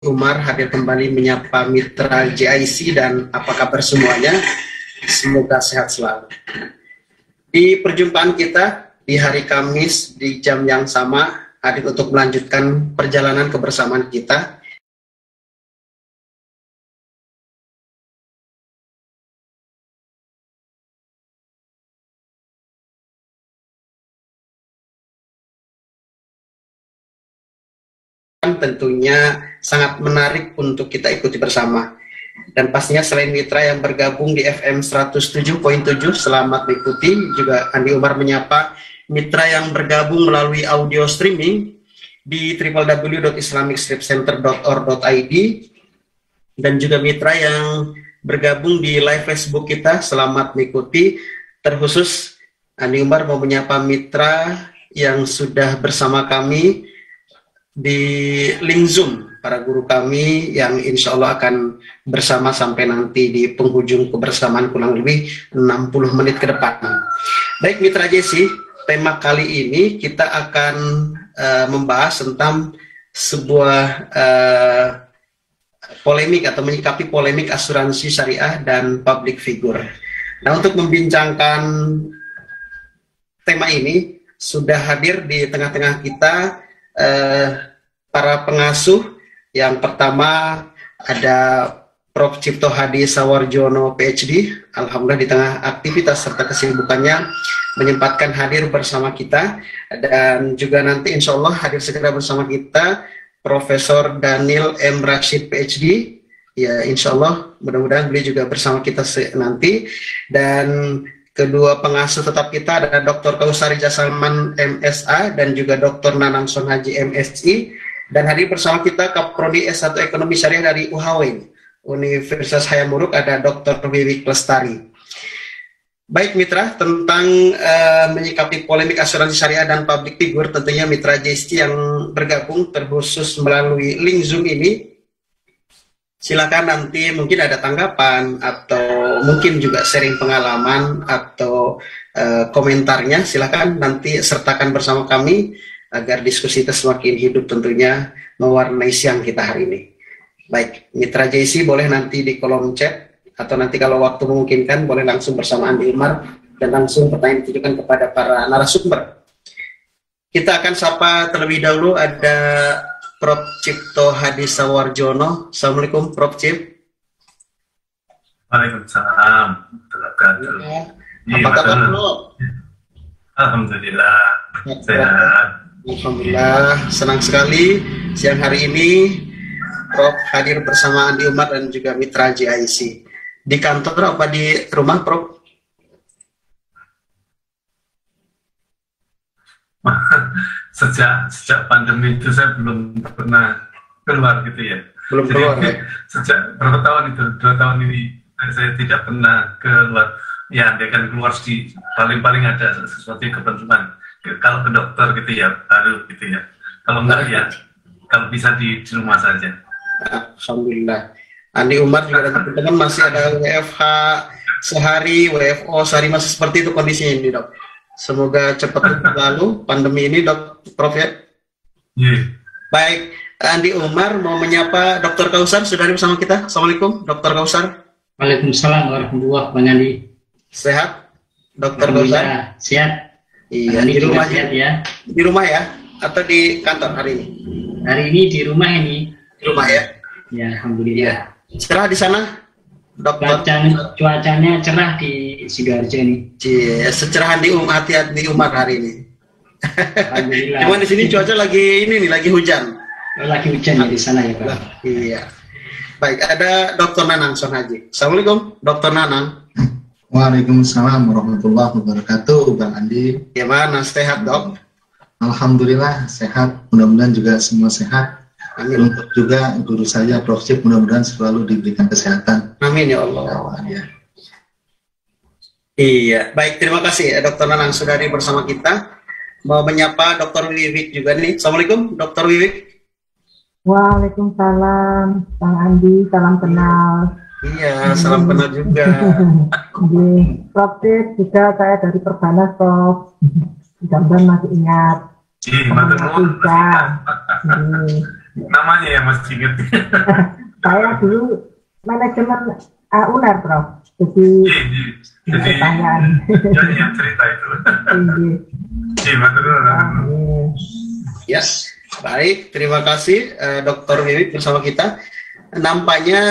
Umar hadir kembali menyapa mitra JIC dan apa kabar semuanya? Semoga sehat selalu. Di perjumpaan kita di hari Kamis di jam yang sama, hadir untuk melanjutkan perjalanan kebersamaan kita. Tentunya sangat menarik untuk kita ikuti bersama. Dan pastinya selain mitra yang bergabung di FM 107.7, selamat mengikuti. Juga Andi Umar menyapa mitra yang bergabung melalui audio streaming di www.islamicstripcenter.org.id, dan juga mitra yang bergabung di live Facebook kita, selamat mengikuti. Terkhusus Andi Umar mau menyapa mitra yang sudah bersama kami di link Zoom, para guru kami yang insya Allah akan bersama sampai nanti di penghujung kebersamaan kurang lebih 60 menit ke depan. Baik mitra JC, tema kali ini kita akan membahas tentang sebuah polemik atau menyikapi polemik asuransi syariah dan public figure. Nah, untuk membincangkan tema ini sudah hadir di tengah-tengah kita para pengasuh. Yang pertama ada Prof. Cipto Hadi Sawarjono PhD, alhamdulillah di tengah aktivitas serta kesibukannya menyempatkan hadir bersama kita, dan juga nanti insya Allah hadir segera bersama kita Profesor Daniel M. Rashid PhD, ya insya Allah mudah-mudahan beliau juga bersama kita nanti. Dan kedua pengasuh tetap kita ada Dr. Kausari Jasalman MSA dan juga Dr. Nanang Sonhaji MSI, dan hadir bersama kita Kaprodi S1 Ekonomi Syariah dari UHW Universitas Hayamuruk ada Dr. Wiwik Lestari. Baik mitra, tentang menyikapi polemik asuransi syariah dan public figure, tentunya mitra JST yang bergabung terkhusus melalui link Zoom ini, silakan nanti mungkin ada tanggapan atau mungkin juga sharing pengalaman atau komentarnya, silakan nanti sertakan bersama kami agar diskusi kita semakin hidup, tentunya mewarnai siang kita hari ini. Baik, mitra JC boleh nanti di kolom chat atau nanti kalau waktu memungkinkan boleh langsung bersama Andi Umar dan langsung pertanyaan ditujukan kepada para narasumber. Kita akan sapa terlebih dahulu ada Prof. Cipto Hadi Sawarjono. Assalamualaikum Prof. Cip. Waalaikumsalam. Apa kabar Prof? Alhamdulillah sehat. Alhamdulillah, senang sekali siang hari ini Prof hadir bersama Andi Umar dan juga mitra JIC. Di kantor apa di rumah Prof? Sejak pandemi itu saya belum pernah keluar gitu ya. Belum keluar ya? Sejak berapa tahun itu? 2 tahun ini saya tidak pernah keluar. Ya, dia kan keluar di paling-paling ada sesuatu kepentingan. Kalau ke dokter gitu ya, baru gitu ya. Kalau enggak ya, kalau bisa di rumah saja. Alhamdulillah. Andi Umar juga dan teman-teman masih ada WFH sehari, WFO sehari, masih seperti itu kondisinya ini dok. Semoga cepat berlalu pandemi ini dok, Prof ya. Yeah. Baik, Andi Umar mau menyapa Dr. Kausar, sudah ada bersama kita. Assalamualaikum Dr. Kausar. Waalaikumsalam warahmatullahi wabarakatuh. Sehat Dr. Kausar? Sehat. Iya, di rumah sehat ya. Di rumah ya atau di kantor hari ini? Hari ini di rumah ini. Di rumah ya. Ya, alhamdulillah. Cerah di sana, Dokter. Cuacanya cerah di Sidoarjo ini. Secerah di hati Umar hari ini. Alhamdulillah. Cuman di sini cuaca lagi ini nih, lagi hujan. Lagi hujan ya di sana ya Pak. Iya. Baik, ada Dr. Nanang Sonhaji. Assalamualaikum, Dr. Nanang. Waalaikumsalam warahmatullahi wabarakatuh, Bang Andi. Gimana, sehat dok? Alhamdulillah sehat, mudah-mudahan juga semua sehat. Amin. Untuk juga guru saya Prof. Cip, mudah-mudahan selalu diberikan kesehatan. Amin ya Allah. Ya. Iya, baik, terima kasih ya Dr. Nanang sudah hadir bersama kita. Mau menyapa Dr. Wiwik juga nih. Assalamualaikum Dr. Wiwik. Waalaikumsalam, Bang Andi, salam kenal. Iya, salam kenal juga. Prof. Cip juga saya dari Perbanas, Prof. Mudah-mudahan masih ingat. namanya yang masih ingat. Saya dulu manajemen UNER, Prof. Jadi Jadi pertanyaan. jadi yang cerita itu. Iya, betul. Ya, baik. Terima kasih Dr. Wiwik bersama kita. Nampaknya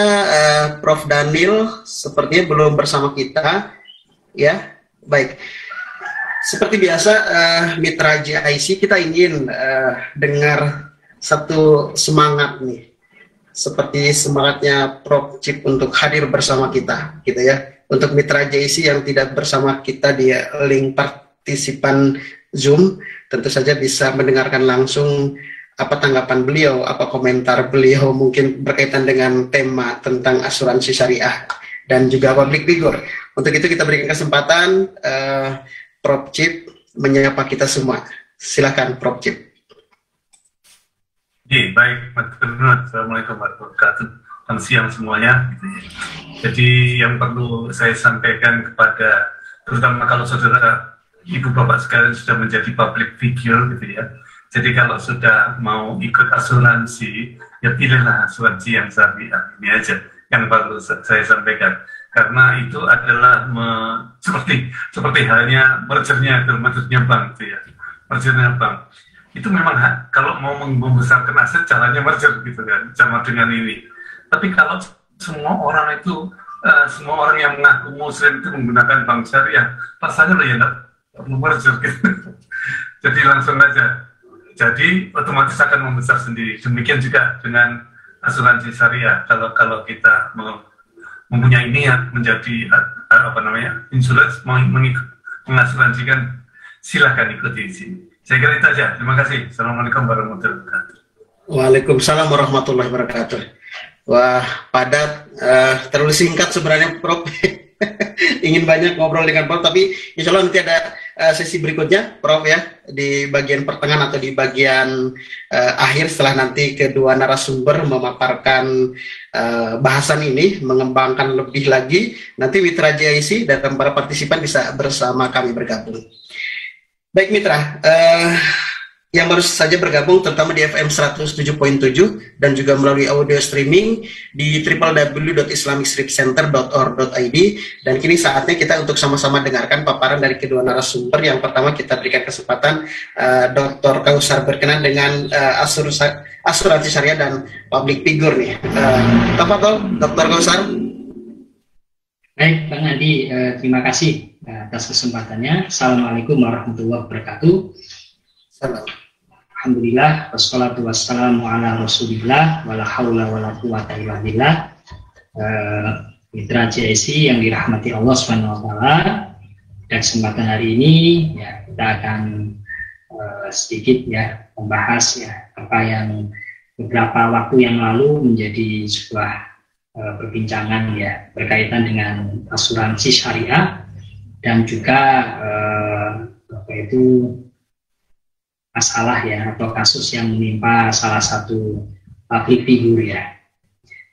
Prof. Daniel sepertinya belum bersama kita. Ya, baik. Seperti biasa, Mitra JIC kita ingin dengar satu semangat nih. Seperti semangatnya Prof. Cip untuk hadir bersama kita, gitu ya. Untuk Mitra JIC yang tidak bersama kita di link partisipan Zoom, tentu saja bisa mendengarkan langsung apa tanggapan beliau, apa komentar beliau mungkin berkaitan dengan tema tentang asuransi syariah dan juga public figure. Untuk itu kita berikan kesempatan Prof. Cip menyapa kita semua. Silakan Prof. Cip. Baik, Assalamualaikum warahmatullahi wabarakatuh. Selamat siang semuanya. Jadi yang perlu saya sampaikan kepada, terutama kalau saudara ibu bapak sekalian sudah menjadi public figure gitu ya. Jadi kalau sudah mau ikut asuransi, ya pilihlah asuransi yang syariah. Ini aja yang perlu saya sampaikan. Karena itu adalah seperti halnya mergernya bank gitu ya. Mergernya bank. Itu memang kalau mau membesarkan aset caranya merger gitu kan, sama dengan ini. Tapi kalau semua orang yang mengaku muslim itu menggunakan bank syariah, rasanya loh ya nggak perlu merger gitu. Jadi langsung aja. Jadi otomatis akan membesar sendiri. Demikian juga dengan asuransi syariah. Kalau kita mempunyai niat menjadi insurance, mengasuransikan, silakan ikuti di sini. Saya kira itu aja. Terima kasih. Assalamualaikum warahmatullahi wabarakatuh. Waalaikumsalam warahmatullahi wabarakatuh. Wah, padat, terlalu singkat sebenarnya Prof. Ingin banyak ngobrol dengan Prof, tapi insya Allah nanti ada sesi berikutnya Prof ya, di bagian pertengahan atau di bagian akhir setelah nanti kedua narasumber memaparkan bahasan ini, mengembangkan lebih lagi. Nanti Mitra JIC dan para partisipan bisa bersama kami bergabung. Baik Mitra, yang baru saja bergabung terutama di FM 107.7 dan juga melalui audio streaming di www.islamicstripcenter.org.id, dan kini saatnya kita untuk sama-sama dengarkan paparan dari kedua narasumber. Yang pertama kita berikan kesempatan Dr. Kausar berkenan dengan asuransi syariah dan public figure nih. Tafadhol Dr. Kausar. Baik Bang Andi, terima kasih atas kesempatannya. Assalamualaikum warahmatullahi wabarakatuh. Salam. Alhamdulillah, wassalatu wassalamu ala rasulillah, wala hawla wala quwata illa billah. Mitra JIC yang dirahmati Allah SWT, dan kesempatan hari ini ya kita akan sedikit ya membahas ya apa yang beberapa waktu yang lalu menjadi sebuah perbincangan ya berkaitan dengan asuransi syariah dan juga masalah ya atau kasus yang menimpa salah satu public figure ya.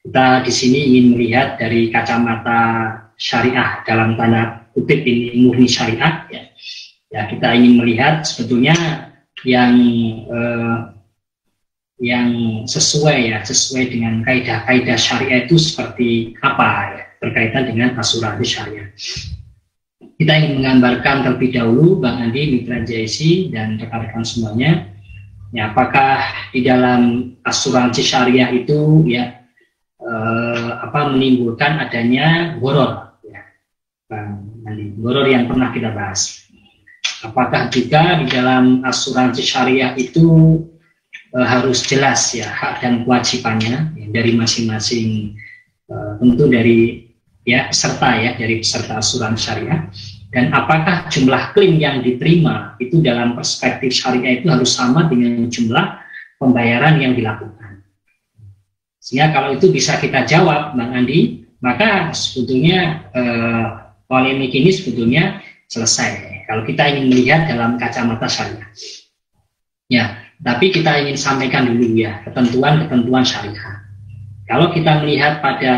Kita di sini ingin melihat dari kacamata syariah, dalam tanda kutip ini murni syariah ya. Ya kita ingin melihat sebetulnya yang sesuai dengan kaidah-kaidah syariah itu seperti apa ya berkaitan dengan asuransi syariah. Kita ingin menggambarkan terlebih dahulu Bang Andi, Mitra JIC dan rekan-rekan semuanya, ya apakah di dalam asuransi syariah itu ya menimbulkan adanya gharar ya, Bang Andi, gharar yang pernah kita bahas. Apakah juga di dalam asuransi syariah itu harus jelas ya hak dan kewajibannya ya, dari masing-masing tentu dari ya dari peserta asuransi syariah, dan apakah jumlah klaim yang diterima itu dalam perspektif syariah itu harus sama dengan jumlah pembayaran yang dilakukan. Sehingga kalau itu bisa kita jawab Bang Andi, maka sebetulnya polemik ini sebetulnya selesai kalau kita ingin melihat dalam kacamata syariah ya. Tapi kita ingin sampaikan dulu ya ketentuan-ketentuan syariah. Kalau kita melihat pada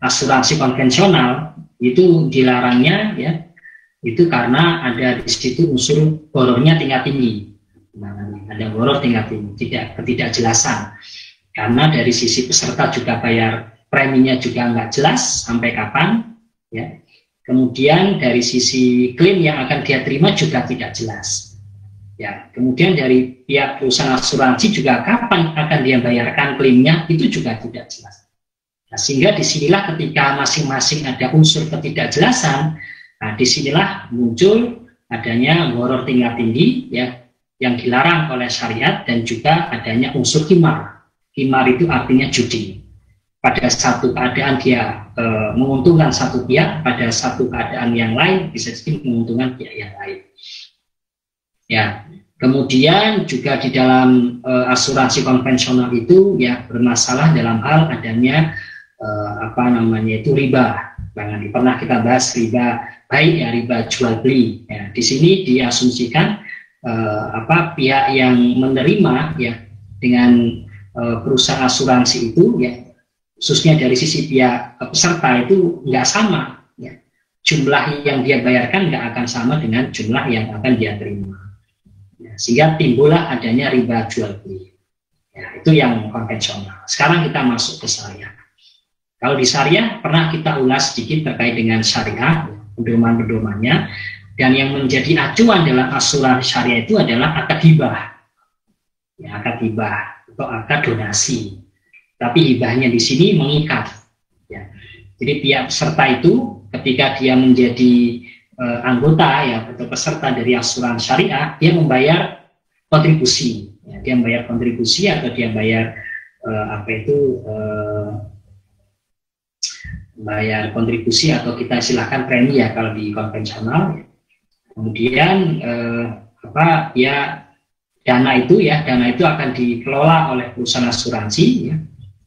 asuransi konvensional itu dilarangnya ya itu karena ada di situ unsur gharornya tingkat tinggi. Nah, ada gharor tingkat tinggi, ketidakjelasan. karena dari sisi peserta juga bayar preminya juga nggak jelas sampai kapan, ya. Kemudian dari sisi klaim yang akan dia terima juga tidak jelas, ya. Kemudian dari pihak perusahaan asuransi juga kapan akan dia bayarkan klaimnya itu juga tidak jelas. Nah, sehingga disinilah ketika masing-masing ada unsur ketidakjelasan, nah disinilah muncul adanya gharar tingkat tinggi, ya, yang dilarang oleh syariat, dan juga adanya unsur qimar. Qimar itu artinya judi. Pada satu keadaan dia menguntungkan satu pihak, pada satu keadaan yang lain bisa jadi menguntungkan pihak yang lain. Ya, kemudian juga di dalam asuransi konvensional itu ya bermasalah dalam hal adanya riba. Pernah kita bahas riba baik, ya, riba jual beli. Ya, di sini diasumsikan pihak yang menerima, ya, dengan perusahaan asuransi itu, ya, khususnya dari sisi pihak peserta itu nggak sama, ya. Jumlah yang dia bayarkan nggak akan sama dengan jumlah yang akan dia terima, ya, sehingga timbullah adanya riba jual beli, ya, itu yang konvensional. Sekarang kita masuk ke syariah. Kalau di syariah pernah kita ulas sedikit terkait dengan syariah, pedoman-pedomannya, dan yang menjadi acuan dalam asuransi syariah itu adalah akad hibah, ya, akad hibah atau akad donasi. Tapi hibahnya di sini mengikat, ya. Jadi pihak peserta itu ketika dia menjadi anggota, ya, atau peserta dari asuransi syariah, dia membayar kontribusi, ya. Dia membayar kontribusi atau dia bayar bayar kontribusi atau kita silakan premi, ya, kalau di konvensional, ya. Kemudian dana itu akan dikelola oleh perusahaan asuransi, ya.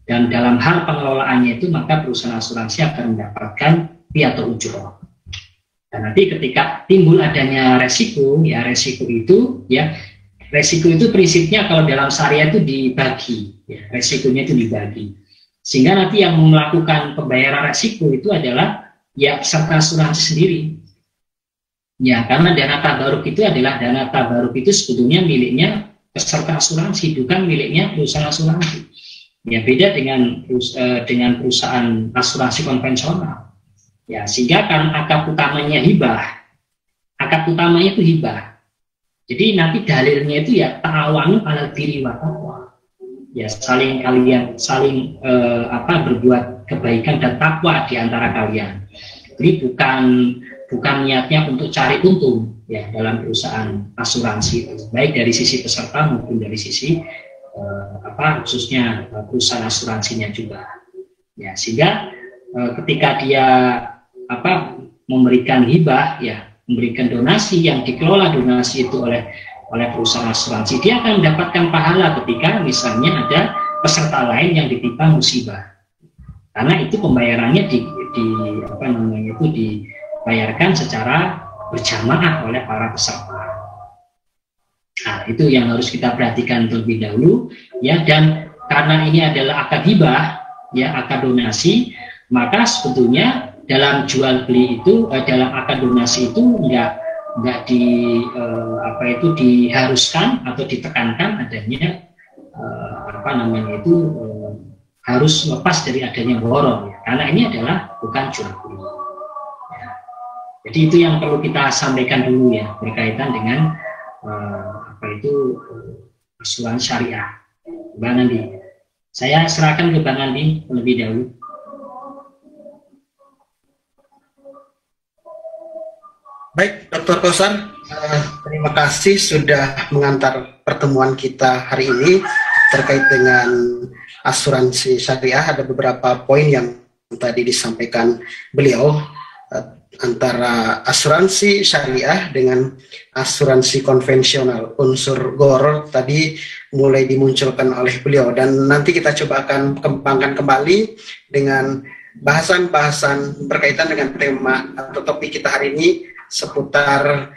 Dan dalam hal pengelolaannya itu maka perusahaan asuransi akan mendapatkan fee atau ujroh. Dan nanti ketika timbul adanya resiko, ya, resiko itu prinsipnya kalau dalam syariah itu dibagi, ya, resikonya itu dibagi. Sehingga nanti yang melakukan pembayaran resiko itu adalah, ya, peserta asuransi sendiri. Ya, karena dana tabaruk itu sebetulnya miliknya peserta asuransi, bukan miliknya perusahaan asuransi. Ya, beda dengan perusahaan asuransi konvensional. Ya, sehingga kan akad utamanya itu hibah. Jadi nanti dalilnya itu, ya, ta'awanu 'alal birri wa taqwa. Ya, saling berbuat kebaikan dan takwa di antara kalian. Jadi bukan niatnya untuk cari untung, ya, dalam perusahaan asuransi, baik dari sisi peserta maupun dari sisi khususnya perusahaan asuransinya juga, ya. Sehingga ketika dia memberikan hibah, ya, memberikan donasi yang dikelola donasi itu oleh perusahaan asuransi, dia akan mendapatkan pahala ketika misalnya ada peserta lain yang ditimpa musibah, karena itu pembayarannya dibayarkan secara berjamaah oleh para peserta. Nah, itu yang harus kita perhatikan terlebih dahulu, ya. Dan karena ini adalah akad hibah, ya, akad donasi, maka sebetulnya dalam jual beli itu, dalam akad donasi itu nggak diharuskan atau ditekankan adanya harus lepas dari adanya gharar, ya. Karena ini adalah bukan jual beli, ya. Jadi itu yang perlu kita sampaikan dulu, ya, berkaitan dengan asuransi syariah. Bang Andi, saya serahkan ke Bang Andi terlebih dahulu. Baik, Dr. Kausar, terima kasih sudah mengantar pertemuan kita hari ini terkait dengan asuransi syariah. Ada beberapa poin yang tadi disampaikan beliau, antara asuransi syariah dengan asuransi konvensional. Unsur gharar tadi mulai dimunculkan oleh beliau, dan nanti kita coba akan kembangkan kembali dengan bahasan-bahasan berkaitan dengan tema atau topik kita hari ini seputar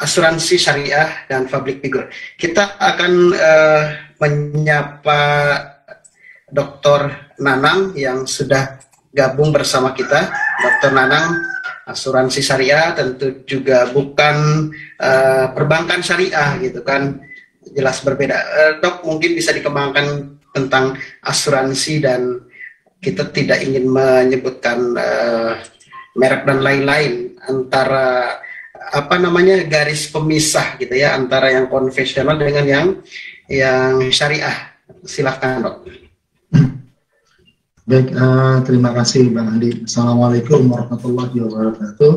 asuransi syariah dan public figure. Kita akan menyapa Dr. Nanang yang sudah gabung bersama kita. Dr. Nanang, asuransi syariah tentu juga bukan perbankan syariah gitu kan. jelas berbeda. Dok, mungkin bisa dikembangkan tentang asuransi, dan kita tidak ingin menyebutkan merek dan lain-lain, antara garis pemisah gitu ya, antara yang konvensional dengan yang syariah. Silahkan, Dok. Baik, terima kasih Bang Andi. Assalamualaikum warahmatullahi wabarakatuh.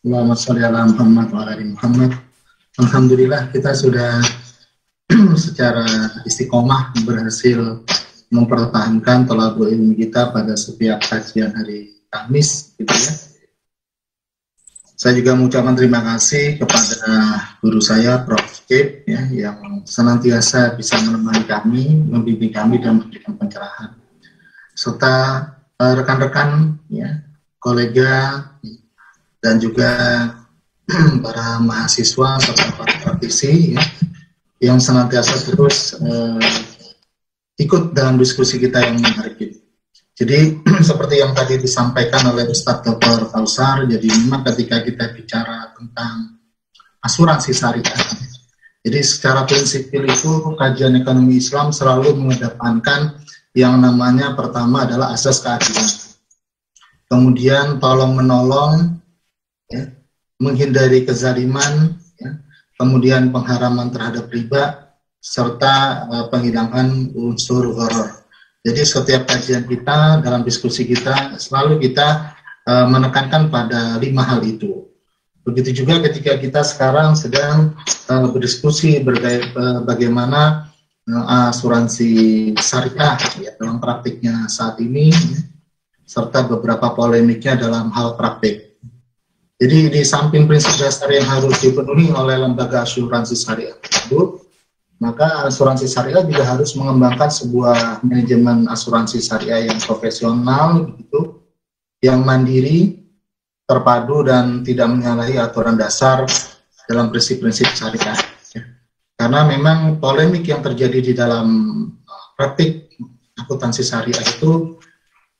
Allahumma sholli ala Muhammad wa ala ali Muhammad. Alhamdulillah kita sudah secara istiqomah berhasil mempertahankan thalabul ilmi kita pada setiap kajian hari Kamis, gitu ya. Saya juga mengucapkan terima kasih kepada guru saya, Prof. Kip, ya, yang senantiasa bisa menemani kami, membimbing kami dan memberikan pencerahan, serta rekan-rekan, ya, kolega, dan juga para mahasiswa serta para praktisi, ya, yang senantiasa terus ikut dalam diskusi kita yang menarik ini. Jadi seperti yang tadi disampaikan oleh Ustadz Dr. Kausar, jadi memang ketika kita bicara tentang asuransi syariah, jadi secara prinsipil itu kajian ekonomi Islam selalu mengedepankan yang namanya pertama adalah asas keadilan, kemudian tolong menolong, ya, menghindari kezaliman, ya, kemudian pengharaman terhadap riba, serta penghilangan unsur gharar. Jadi setiap kajian kita, dalam diskusi kita, selalu kita menekankan pada 5 hal itu. Begitu juga ketika kita sekarang sedang berdiskusi bagaimana asuransi syariah, ya, dalam praktiknya saat ini, ya, serta beberapa polemiknya dalam hal praktik. Jadi di samping prinsip dasar yang harus dipenuhi oleh lembaga asuransi syariah tersebut, maka asuransi syariah juga harus mengembangkan sebuah manajemen asuransi syariah yang profesional, begitu, yang mandiri, terpadu, dan tidak menyalahi aturan dasar dalam prinsip-prinsip syariah. Karena memang polemik yang terjadi di dalam praktik akuntansi syariah itu,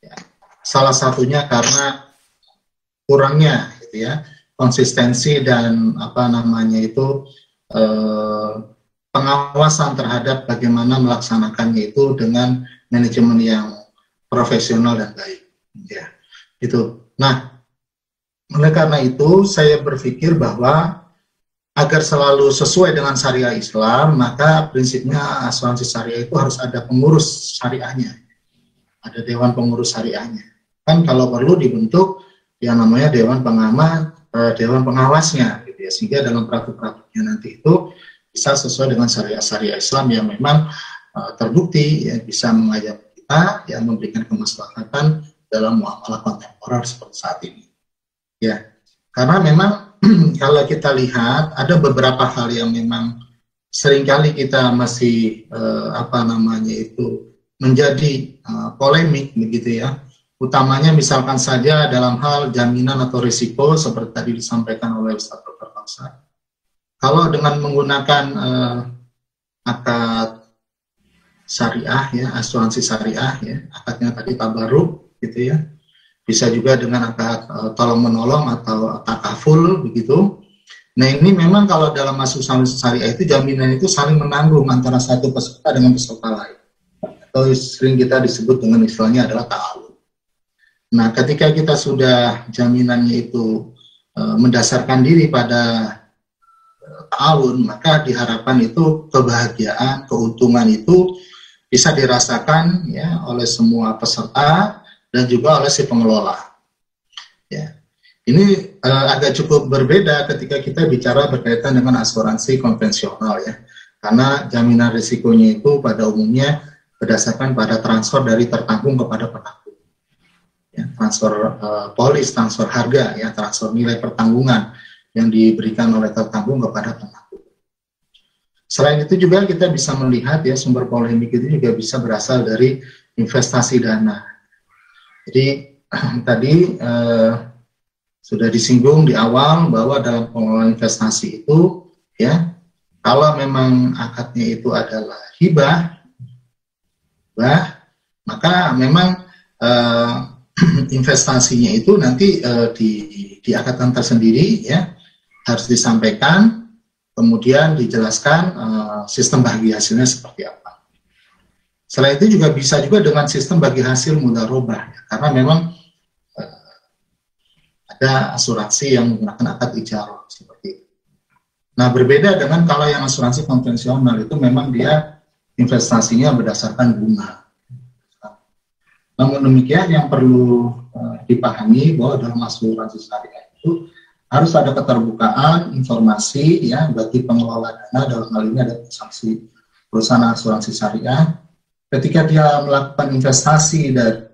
ya, salah satunya karena kurangnya, gitu ya, konsistensi dan pengawasan terhadap bagaimana melaksanakannya itu dengan manajemen yang profesional dan baik, ya, itu. Nah, oleh karena itu saya berpikir bahwa agar selalu sesuai dengan syariah Islam, maka prinsipnya asuransi syariah itu harus ada pengurus syariahnya, ada dewan pengurus syariahnya. Kan kalau perlu dibentuk yang namanya dewan pengawasnya, gitu ya, sehingga dalam praktik-praktiknya nanti itu bisa sesuai dengan syariah Islam yang memang terbukti, ya, bisa mengajak kita, ya, memberikan kemaslahatan dalam muamalah kontemporer seperti saat ini. Ya, karena memang kalau kita lihat ada beberapa hal yang memang seringkali kita masih menjadi polemik, begitu ya. Utamanya misalkan saja dalam hal jaminan atau risiko seperti tadi disampaikan oleh Ustaz Dr. Kausar. Kalau dengan menggunakan akad syariah, ya, asuransi syariah, ya, akadnya tadi tabarruk, gitu ya, bisa juga dengan akad tolong menolong atau takaful, begitu. Nah, ini memang kalau dalam asuransi syariah itu jaminan itu saling menanggung antara satu peserta dengan peserta lain, atau sering kita disebut dengan istilahnya adalah ta'awun. Nah, ketika kita sudah jaminannya itu mendasarkan diri pada ta'awun, maka diharapkan itu kebahagiaan, keuntungan itu bisa dirasakan, ya, oleh semua peserta dan juga oleh si pengelola. Ya. Ini agak cukup berbeda ketika kita bicara berkaitan dengan asuransi konvensional, ya, karena jaminan risikonya itu pada umumnya berdasarkan pada transfer dari tertanggung kepada penanggung, ya, transfer polis, transfer harga, ya, transfer nilai pertanggungan yang diberikan oleh tertanggung kepada penanggung. Selain itu juga kita bisa melihat, ya, sumber polemik itu juga bisa berasal dari investasi dana. Jadi tadi sudah disinggung di awal bahwa dalam pengelolaan investasi itu, ya, kalau memang akadnya itu adalah hibah, maka memang investasinya itu nanti di akadkan tersendiri, ya, harus disampaikan, kemudian dijelaskan sistem bagi hasilnya seperti apa. Setelah itu juga bisa juga dengan sistem bagi hasil mudharabah, ya, karena memang ada asuransi yang menggunakan akad ijarah seperti itu. Nah, berbeda dengan kalau yang asuransi konvensional itu memang dia investasinya berdasarkan bunga. Namun demikian yang perlu dipahami bahwa dalam asuransi syariah itu harus ada keterbukaan informasi ya bagi pengelola dana, dalam hal ini ada perusahaan asuransi syariah. Ketika dia melakukan investasi dari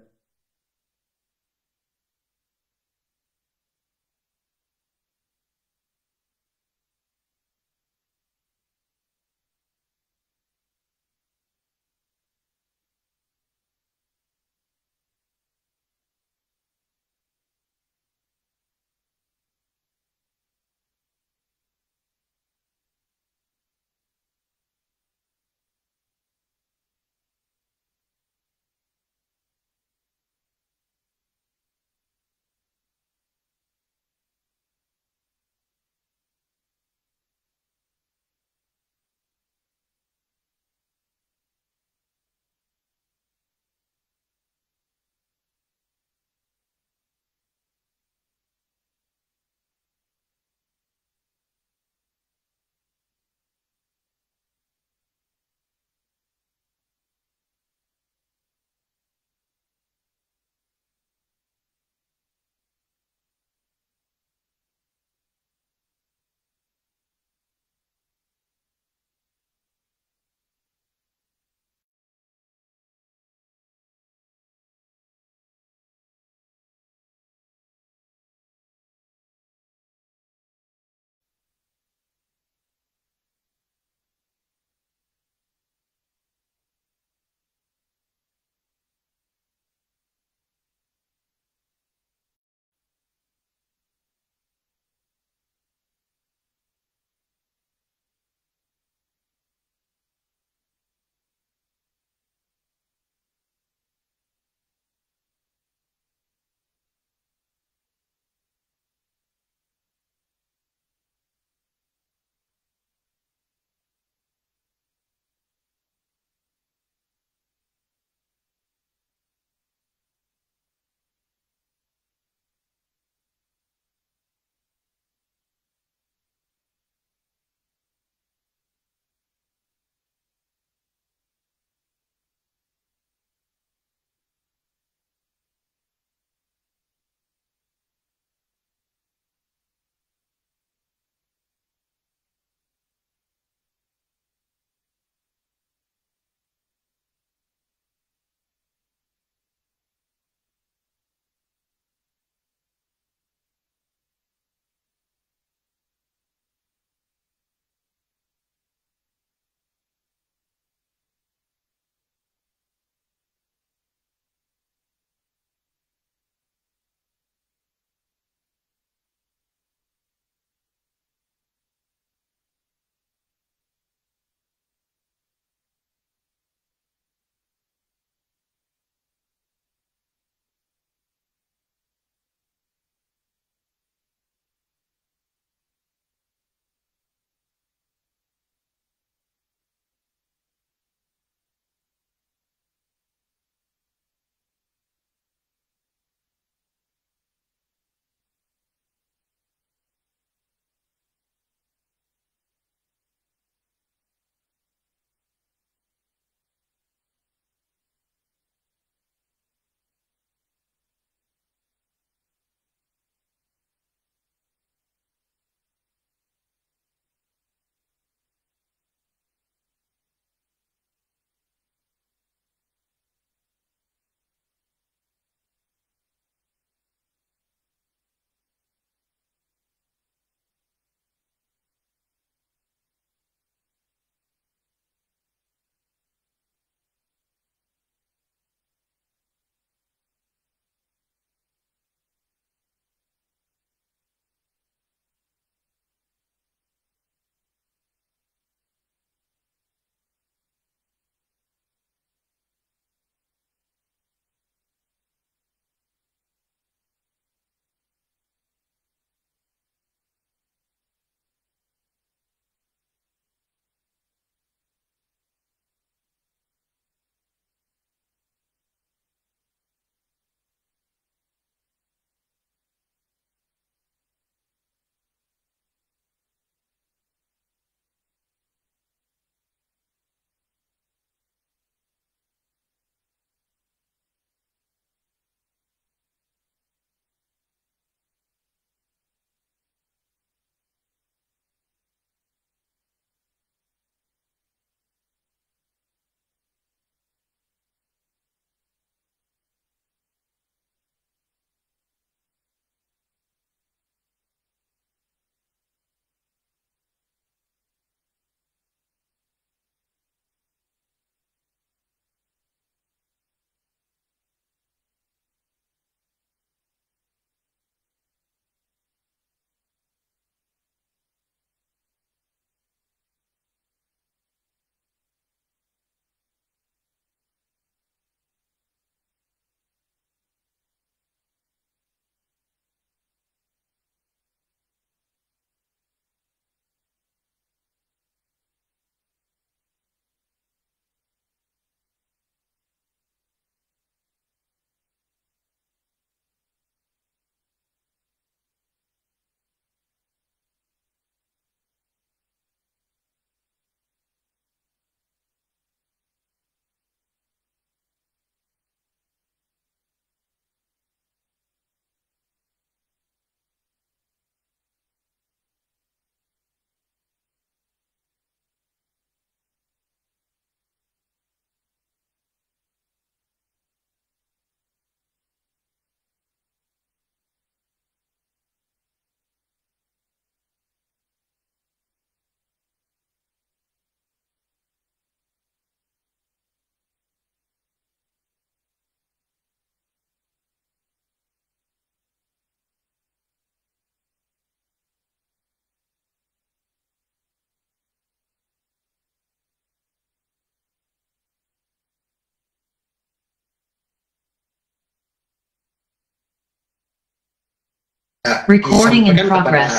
Recording in disampaikan kepada progress.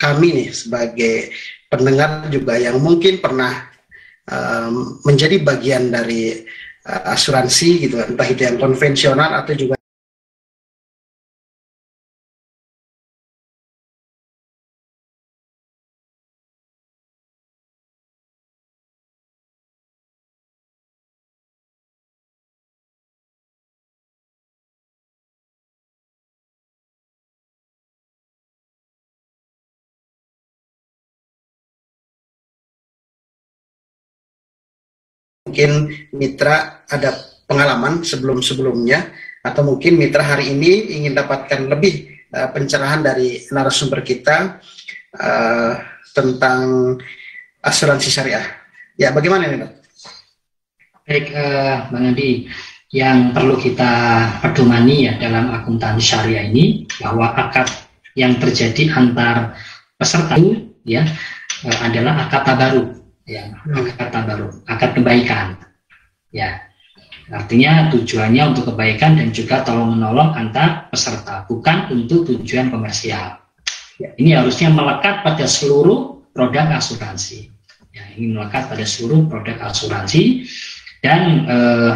kami nih sebagai pendengar juga yang mungkin pernah menjadi bagian dari asuransi gitu, entah itu yang konvensional atau juga mungkin mitra ada pengalaman sebelum-sebelumnya, atau mungkin mitra hari ini ingin dapatkan lebih pencerahan dari narasumber kita tentang asuransi syariah. Ya, bagaimana nih, Dok? Baik, Bang Andi, yang perlu kita pedomani ya dalam akuntansi syariah ini bahwa akad yang terjadi antar peserta itu ya adalah akad tabaruk, ya, akad tabaruk, akad kebaikan, ya. Artinya tujuannya untuk kebaikan dan juga tolong menolong antar peserta, bukan untuk tujuan komersial. Ya, ini harusnya melekat pada seluruh produk asuransi. Ya, ini melekat pada seluruh produk asuransi. Dan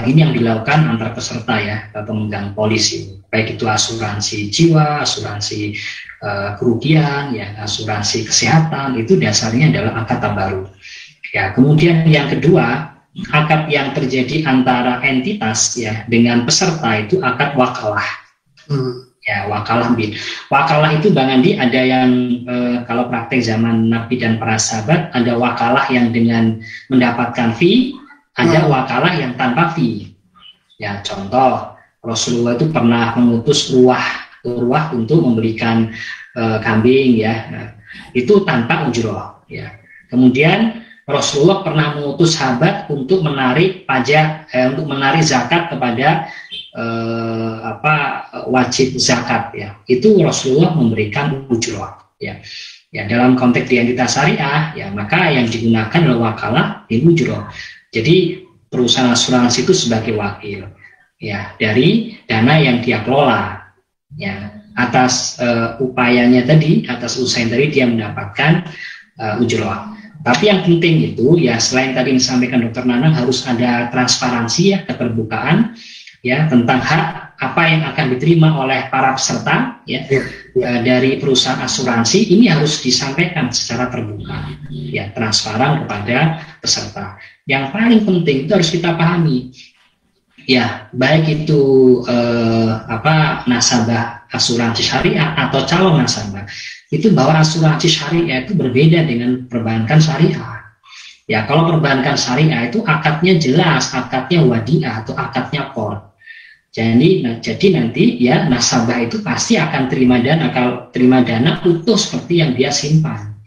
ini yang dilakukan antar peserta ya, pemegang polisi, baik itu asuransi jiwa, asuransi kerugian, ya, asuransi kesehatan, itu dasarnya adalah akad tabaruk. Ya, kemudian yang kedua, akad yang terjadi antara entitas ya dengan peserta itu akad wakalah. Ya, wakalah bin. Wakalah itu Bang Andi ada yang kalau praktek zaman Nabi dan para sahabat ada wakalah yang dengan mendapatkan fee. Ada wakalah yang tanpa fee. Ya, contoh Rasulullah itu pernah mengutus ruah untuk memberikan kambing ya. Itu tanpa ujroh ya. Kemudian Rasulullah pernah mengutus sahabat untuk menarik pajak untuk menarik zakat kepada wajib zakat ya. Itu Rasulullah memberikan ujroh ya. Ya, dalam konteks di entitas syariah ya, maka yang digunakan adalah wakalah bin ujroh. Jadi perusahaan asuransi itu sebagai wakil ya dari dana yang dia kelola ya atas upayanya tadi, atas usaha yang tadi dia mendapatkan ujroh. Tapi yang penting itu ya selain tadi yang disampaikan Dr. Nanang harus ada transparansi ya, keterbukaan ya tentang hak apa yang akan diterima oleh para peserta ya, dari perusahaan asuransi. Ini harus disampaikan secara terbuka ya, transparan kepada peserta. Yang paling penting itu harus kita pahami ya, baik itu nasabah asuransi syariah atau calon nasabah, itu bahwa asuransi syariah itu berbeda dengan perbankan syariah. Ya, kalau perbankan syariah itu akadnya jelas, akadnya wadiah atau akadnya qard. Jadi nanti ya nasabah itu pasti akan terima dana utuh seperti yang dia simpan.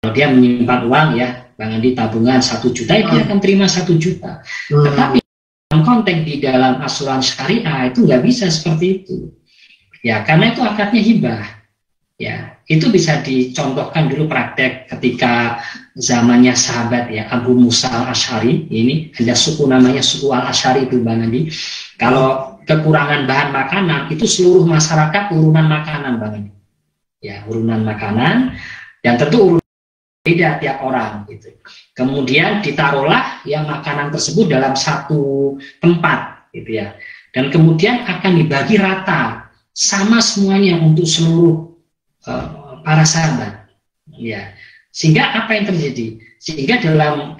Kalau dia menyimpan uang ya, Bang Andi tabungan 1 juta, dia akan terima 1 juta. Tetapi dalam konteks di dalam asuransi syariah itu nggak bisa seperti itu. Ya, karena itu akadnya hibah. Ya, itu bisa dicontohkan dulu praktek ketika zamannya sahabat ya, Abu Musa al-Asy'ari. Ini ada suku namanya suku al-Asy'ari itu Bang Andi. Kalau kekurangan bahan makanan itu seluruh masyarakat urunan makanan Bang Andi. Ya, urunan makanan, dan tentu urunan beda tiap orang gitu. Kemudian ditaruhlah yang makanan tersebut dalam satu tempat gitu ya. Dan kemudian akan dibagi rata sama semuanya untuk seluruh para sahabat. Ya. Sehingga apa yang terjadi? Sehingga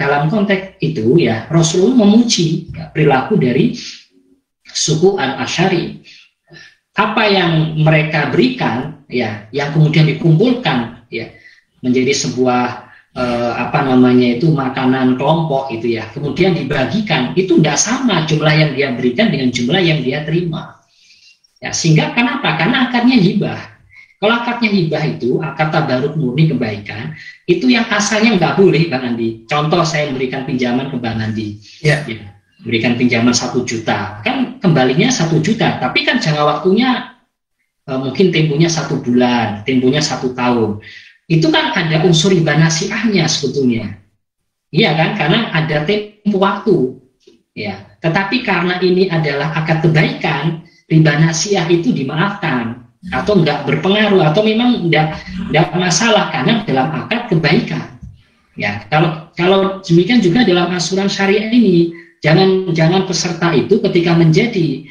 dalam konteks itu ya Rasulullah memuji ya, perilaku dari suku al-Asy'ari. Apa yang mereka berikan ya, yang kemudian dikumpulkan ya menjadi sebuah makanan kelompok itu ya, kemudian dibagikan, itu tidak sama jumlah yang dia berikan dengan jumlah yang dia terima ya. Sehingga kenapa? Karena akadnya hibah. Kalau akadnya hibah itu akad tabaruk murni kebaikan, itu yang asalnya nggak boleh Bang Andi. Contoh saya memberikan pinjaman ke Bang Andi ya, berikan pinjaman 1 juta, kan kembalinya 1 juta, tapi kan jangka waktunya mungkin temponya 1 bulan, temponya 1 tahun. Itu kan ada unsur riba nasiahnya sebetulnya. Iya kan? Karena ada tempo waktu. Ya. Tetapi karena ini adalah akad kebaikan, riba nasiah itu dimaafkan. atau enggak berpengaruh, atau memang enggak masalah karena dalam akad kebaikan. Ya, kalau demikian juga dalam asuransi syariah ini, jangan peserta itu ketika menjadi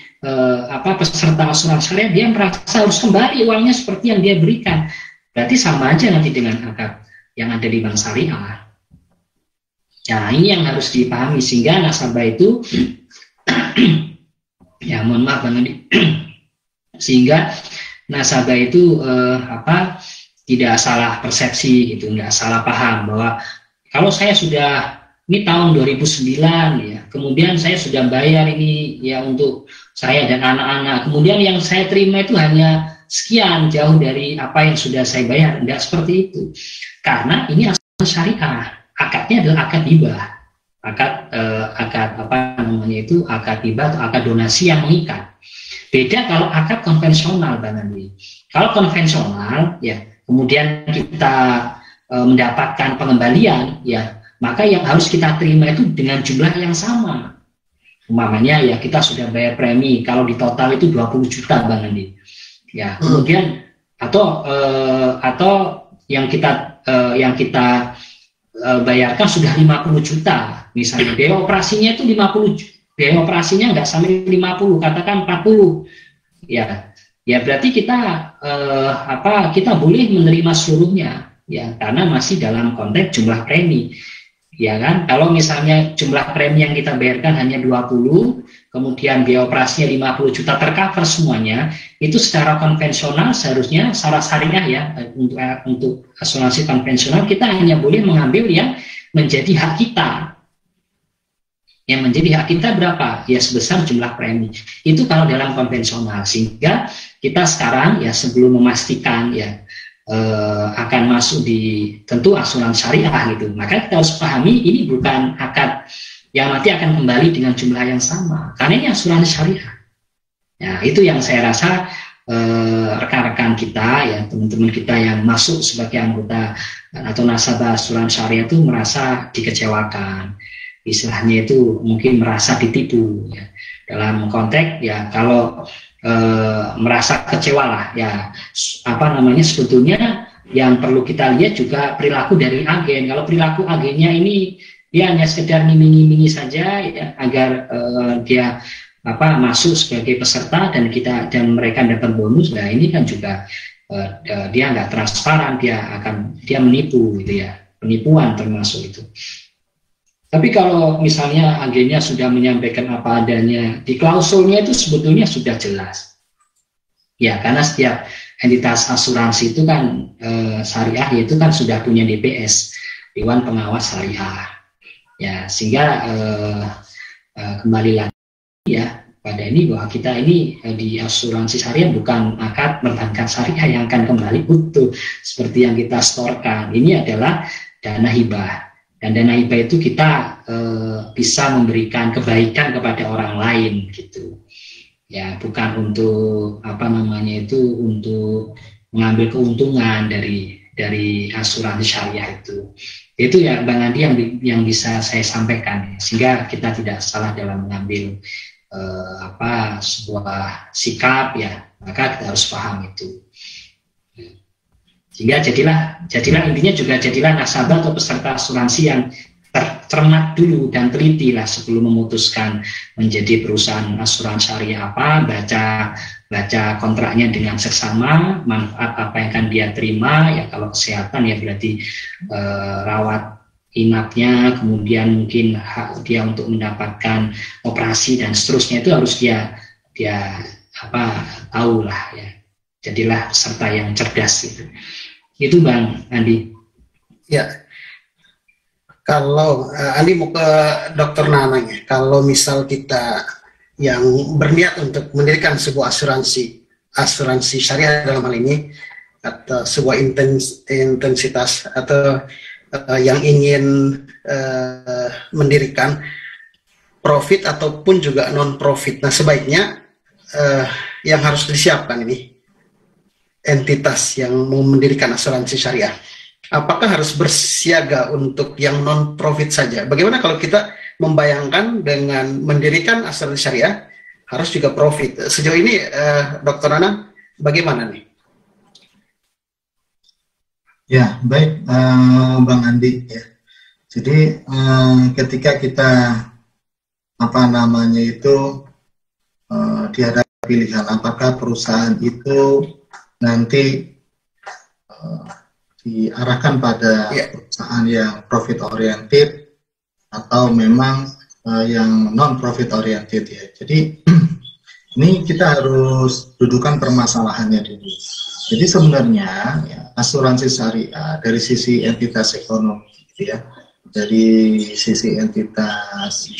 peserta asuransi syariah dia merasa harus kembali uangnya seperti yang dia berikan. Berarti sama aja nanti dengan akad yang ada di bank syariah. Nah, ini yang harus dipahami sehingga nasabah itu ya mohon maaf Bang Andi, sehingga nasabah itu tidak salah persepsi gitu, nggak salah paham bahwa kalau saya sudah ini tahun 2009 ya, kemudian saya sudah bayar ini ya untuk saya dan anak-anak, kemudian yang saya terima itu hanya sekian, jauh dari apa yang sudah saya bayar. Enggak seperti itu, karena ini asuransi syariah, akadnya adalah akad hibah, akad hibah atau akad donasi yang mengikat. Beda kalau akad konvensional, Bang Andi. Kalau konvensional ya, kemudian kita mendapatkan pengembalian ya, maka yang harus kita terima itu dengan jumlah yang sama. Umpamanya ya kita sudah bayar premi, kalau di total itu 20 juta Bang Andi. Ya, kemudian atau yang kita bayarkan sudah 50 juta. Misalnya biaya operasinya itu 50, biaya operasinya nggak sampai 50, katakan 40. Ya berarti kita kita boleh menerima seluruhnya ya, karena masih dalam konteks jumlah premi. Ya kan, kalau misalnya jumlah premi yang kita bayarkan hanya 20, kemudian biaya operasinya 50 juta tercover semuanya, itu secara konvensional seharusnya secara syariah ya, untuk asuransi konvensional kita hanya boleh mengambil yang menjadi hak kita. Yang menjadi hak kita berapa? Ya sebesar jumlah premi. Itu kalau dalam konvensional. Sehingga kita sekarang ya sebelum memastikan ya akan masuk di tentu asuransi syariah gitu, maka kita harus pahami ini bukan akad yang nanti akan kembali dengan jumlah yang sama, karena ini asuransi syariah. Ya, itu yang saya rasa rekan-rekan kita ya, teman-teman kita yang masuk sebagai anggota atau nasabah asuransi syariah itu merasa dikecewakan, istilahnya itu mungkin merasa ditipu ya. Dalam konteks ya, kalau merasa kecewa lah ya, sebetulnya yang perlu kita lihat juga perilaku dari agen. Kalau perilaku agennya ini dia hanya sekedar ngiming-ngimingi saja ya, agar dia masuk sebagai peserta dan mereka dapat bonus, nah ini kan juga dia nggak transparan, dia menipu gitu ya, penipuan termasuk itu. Tapi kalau misalnya agennya sudah menyampaikan apa adanya, di klausulnya itu sebetulnya sudah jelas. Ya, karena setiap entitas asuransi itu kan syariah itu kan sudah punya DPS, Dewan Pengawas Syariah. Ya, sehingga kembali lagi ya pada ini bahwa kita ini di asuransi syariah bukan akad perbankan syariah yang akan kembali utuh seperti yang kita setorkan. Ini adalah dana hibah. Dan dana hibah itu kita bisa memberikan kebaikan kepada orang lain gitu ya, bukan untuk untuk mengambil keuntungan dari asuransi syariah itu ya Bang Andi yang bisa saya sampaikan, sehingga kita tidak salah dalam mengambil sebuah sikap ya, maka kita harus paham itu. Sehingga jadilah intinya juga jadilah nasabah atau peserta asuransi yang cermat dulu dan teliti lah sebelum memutuskan menjadi perusahaan asuransi syariah baca kontraknya dengan seksama, manfaat apa yang akan dia terima ya, kalau kesehatan ya berarti rawat inapnya, kemudian mungkin hak dia untuk mendapatkan operasi dan seterusnya, itu harus dia tahu lah ya. Jadilah peserta yang cerdas gitu. Itu Bang Andi. Ya, kalau Andi mau ke Dokter Nanang ya, kalau misal kita yang berniat untuk mendirikan sebuah asuransi syariah dalam hal ini, atau sebuah intensitas atau yang ingin mendirikan profit ataupun juga non profit, nah sebaiknya yang harus disiapkan ini entitas yang mau mendirikan asuransi syariah, apakah harus bersiaga untuk yang non-profit saja? Bagaimana kalau kita membayangkan dengan mendirikan asuransi syariah harus juga profit? Sejauh ini Dr. Nana bagaimana nih? Ya, baik, Bang Andi. Ya. Jadi ketika kita dihadapi pilihan apakah perusahaan itu nanti diarahkan pada perusahaan yang profit oriented atau memang yang non profit oriented ya. Jadi ini kita harus dudukan permasalahannya dulu. Jadi sebenarnya ya, asuransi syariah dari sisi entitas ekonomi gitu ya, dari sisi entitas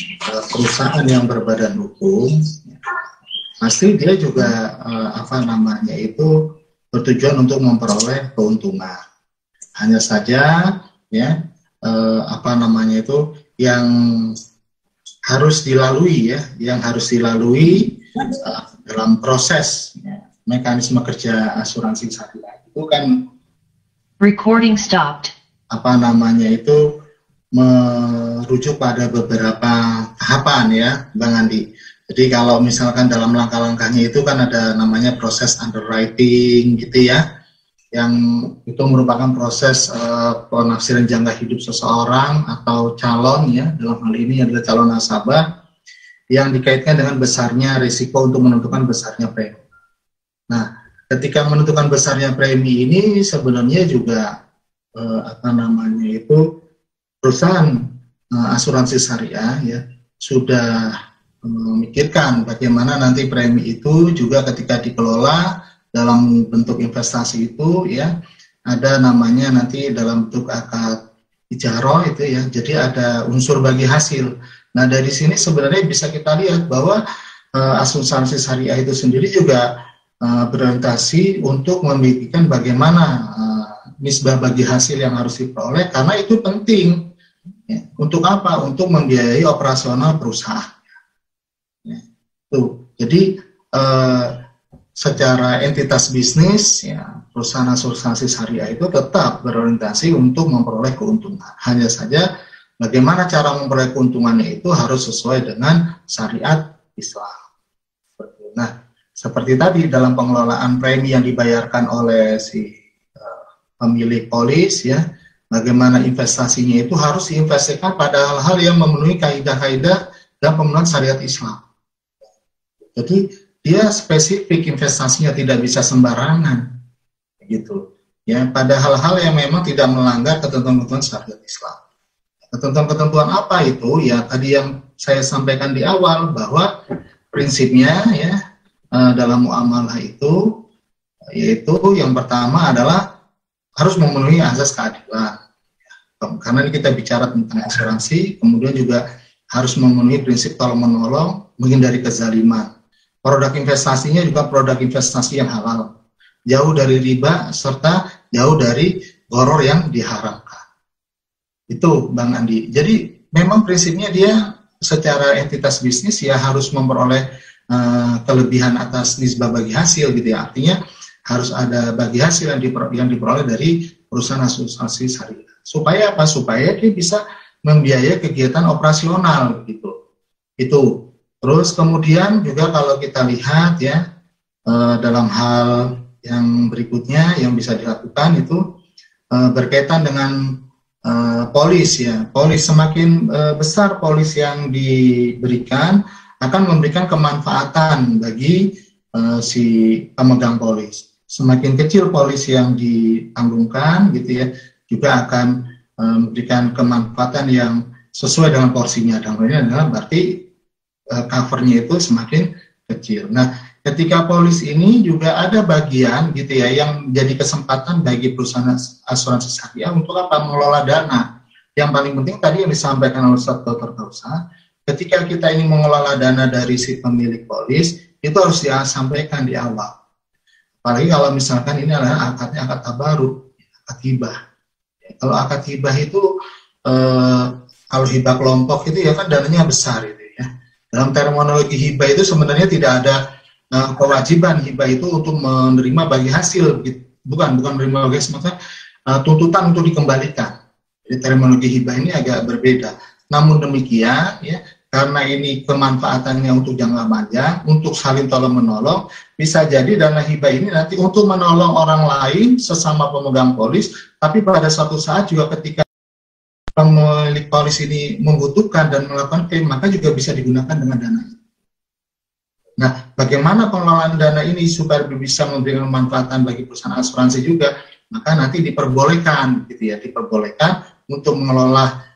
perusahaan yang berbadan hukum, pasti dia juga bertujuan untuk memperoleh keuntungan. Hanya saja ya yang harus dilalui dalam proses ya, mekanisme kerja asuransi syariah itu kan recording stopped. Merujuk pada beberapa tahapan ya, Bang Andi. Jadi kalau misalkan dalam langkah-langkahnya itu kan ada namanya proses underwriting gitu ya, yang itu merupakan proses penafsiran jangka hidup seseorang atau calon ya, dalam hal ini adalah calon nasabah yang dikaitkan dengan besarnya risiko untuk menentukan besarnya premi. Nah, ketika menentukan besarnya premi ini sebenarnya juga perusahaan asuransi syariah ya sudah memikirkan bagaimana nanti premi itu juga ketika dikelola dalam bentuk investasi itu ya ada namanya nanti dalam bentuk akad ijaroh itu ya, jadi ada unsur bagi hasil. Nah, dari sini sebenarnya bisa kita lihat bahwa asuransi syariah itu sendiri juga berorientasi untuk memikirkan bagaimana nisbah bagi hasil yang harus diperoleh, karena itu penting ya. Untuk apa? Untuk membiayai operasional perusahaan ya. Tuh. Jadi secara entitas bisnis ya, perusahaan asuransi syariah itu tetap berorientasi untuk memperoleh keuntungan. Hanya saja bagaimana cara memperoleh keuntungannya itu harus sesuai dengan syariat Islam. Nah, seperti tadi dalam pengelolaan premi yang dibayarkan oleh si pemilik polis ya, bagaimana investasinya itu harus diinvestasikan pada hal-hal yang memenuhi kaidah-kaidah dan pemenuhan syariat Islam. Jadi dia spesifik investasinya, tidak bisa sembarangan gitu ya, pada hal-hal yang memang tidak melanggar ketentuan-ketentuan syariat Islam. Ketentuan-ketentuan apa itu ya, tadi yang saya sampaikan di awal bahwa prinsipnya ya dalam muamalah itu yaitu yang pertama adalah harus memenuhi azas keadilan. Karena ini kita bicara tentang asuransi, kemudian juga harus memenuhi prinsip tolong menolong, menghindari kezaliman. Produk investasinya juga produk investasi yang halal, jauh dari riba serta jauh dari gharar yang diharamkan. Itu Bang Andi. Jadi memang prinsipnya dia secara entitas bisnis ya harus memperoleh kelebihan atas nisbah bagi hasil gitu ya. Artinya harus ada bagi hasil yang diperoleh dari perusahaan asuransi syariah. Supaya apa? Supaya dia bisa membiayai kegiatan operasional gitu. Itu. Terus kemudian juga kalau kita lihat ya dalam hal yang berikutnya yang bisa dilakukan itu berkaitan dengan polis ya. Polis semakin besar polis yang diberikan akan memberikan kemanfaatan bagi si pemegang polis. Semakin kecil polis yang ditanggungkan gitu ya, juga akan memberikan kemanfaatan yang sesuai dengan porsinya. Dan ini adalah berarti covernya itu semakin kecil. Nah, ketika polis ini juga ada bagian gitu ya yang jadi kesempatan bagi perusahaan asuransi syariah untuk apa? Mengelola dana. Yang paling penting tadi yang disampaikan oleh Ustaz Dr. Kausa, ketika kita ingin mengelola dana dari si pemilik polis, itu harus disampaikan di awal. Apalagi kalau misalkan ini adalah akadnya akad tabaruk, akad hibah. Kalau akad hibah itu, kalau hibah kelompok itu ya kan dananya besar itu ya. Dalam terminologi hibah itu sebenarnya tidak ada kewajiban hibah itu untuk menerima bagi hasil, gitu. bukan menerima bagi hasil, tuntutan untuk dikembalikan. Jadi terminologi hibah ini agak berbeda. Namun demikian, ya karena ini kemanfaatannya untuk jangka panjang, untuk saling tolong menolong, bisa jadi dana hibah ini nanti untuk menolong orang lain sesama pemegang polis, tapi pada suatu saat juga ketika pemilik polis ini membutuhkan dan melakukan klaim, maka juga bisa digunakan dengan dana. Nah, bagaimana pengelolaan dana ini supaya bisa memberikan manfaatan bagi perusahaan asuransi juga, maka nanti diperbolehkan, gitu ya, diperbolehkan untuk mengelola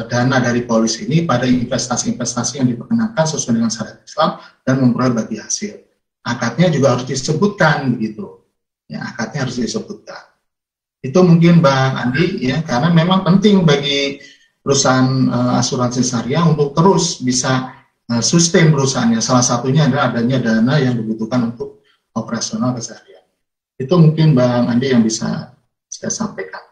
dana dari polis ini pada investasi-investasi yang diperkenankan sesuai dengan syariat Islam dan memperoleh bagi hasil. Akadnya juga harus disebutkan, begitu. Ya, akadnya harus disebutkan. Itu mungkin Bang Andi, ya, karena memang penting bagi perusahaan asuransi syariah untuk terus bisa sustain perusahaannya. Salah satunya adalah adanya dana yang dibutuhkan untuk operasional keseharian. Itu mungkin Bang Andi yang bisa saya sampaikan.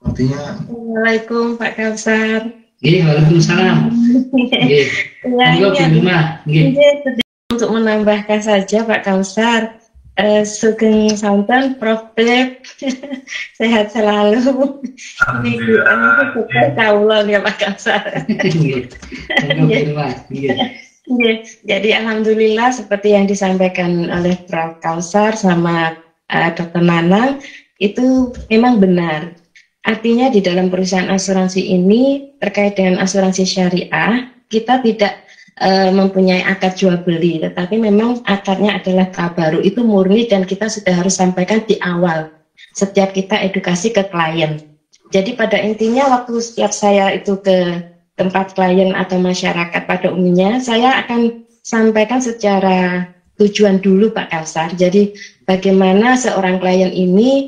Sepertinya. Assalamualaikum Pak Kausar. Waalaikumsalam. Untuk menambahkan saja Pak Kausar, Sugeng Santen, Prof. Dep, sehat selalu. Kaulah ya Pak Kausar. Jadi alhamdulillah seperti yang disampaikan oleh Prof. Kausar sama Dr. Nanang itu memang benar. Artinya di dalam perusahaan asuransi ini terkait dengan asuransi syariah, kita tidak mempunyai akad jual beli, tetapi memang akadnya adalah tabaru, itu murni dan kita sudah harus sampaikan di awal setiap kita edukasi ke klien. Jadi pada intinya waktu setiap saya itu ke tempat klien atau masyarakat pada umumnya, saya akan sampaikan secara tujuan dulu Pak Kausar. Jadi bagaimana seorang klien ini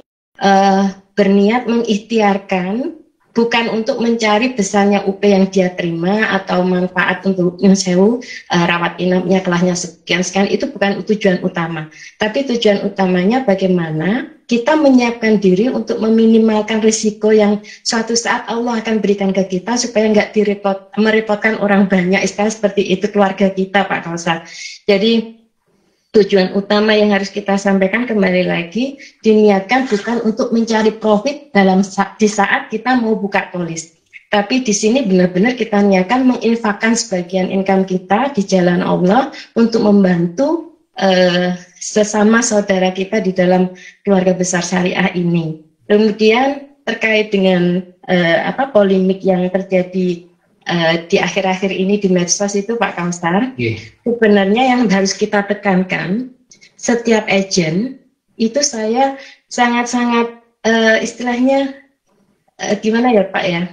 berniat mengikhtiarkan bukan untuk mencari besarnya UP yang dia terima atau manfaat untuk nyesewu rawat inapnya kelahnya sekian itu bukan tujuan utama. Tapi tujuan utamanya bagaimana kita menyiapkan diri untuk meminimalkan risiko yang suatu saat Allah akan berikan ke kita supaya nggak merepotkan orang banyak, istilah seperti itu keluarga kita Pak Kausar. Jadi tujuan utama yang harus kita sampaikan kembali lagi diniatkan bukan untuk mencari profit di saat kita mau buka polis, tapi di sini benar-benar kita niatkan menginfakkan sebagian income kita di jalan Allah untuk membantu sesama saudara kita di dalam keluarga besar syariah ini. Kemudian terkait dengan polemik yang terjadi di akhir-akhir ini di medsos itu Pak Kausar, sebenarnya yang harus kita tekankan, setiap agent itu saya sangat-sangat istilahnya gimana ya Pak ya,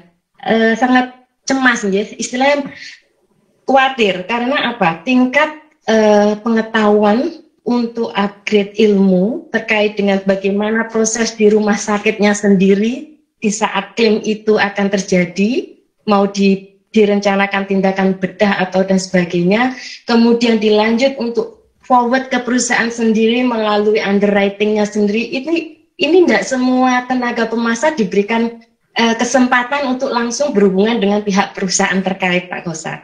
sangat cemas ya, istilahnya khawatir karena apa? Tingkat pengetahuan untuk upgrade ilmu terkait dengan bagaimana proses di rumah sakitnya sendiri di saat klaim itu akan terjadi, mau direncanakan tindakan bedah atau dan sebagainya, kemudian dilanjut untuk forward ke perusahaan sendiri melalui underwritingnya sendiri. Ini enggak semua tenaga pemasar diberikan kesempatan untuk langsung berhubungan dengan pihak perusahaan terkait Pak Kausar.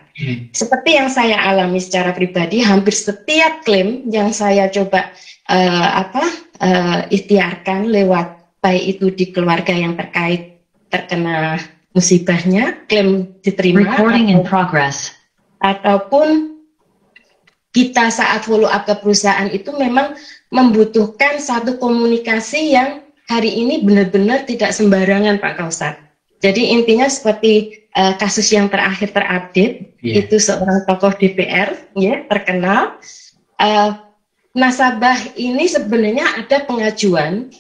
Seperti yang saya alami secara pribadi, hampir setiap klaim yang saya coba ikhtiarkan lewat baik itu di keluarga yang terkena musibahnya, klaim diterima ataupun kita saat follow up ke perusahaan itu memang membutuhkan satu komunikasi yang hari ini benar-benar tidak sembarangan Pak Kausar. Jadi intinya seperti kasus yang terakhir terupdate, itu seorang tokoh DPR ya terkenal, nasabah ini sebenarnya ada pengajuan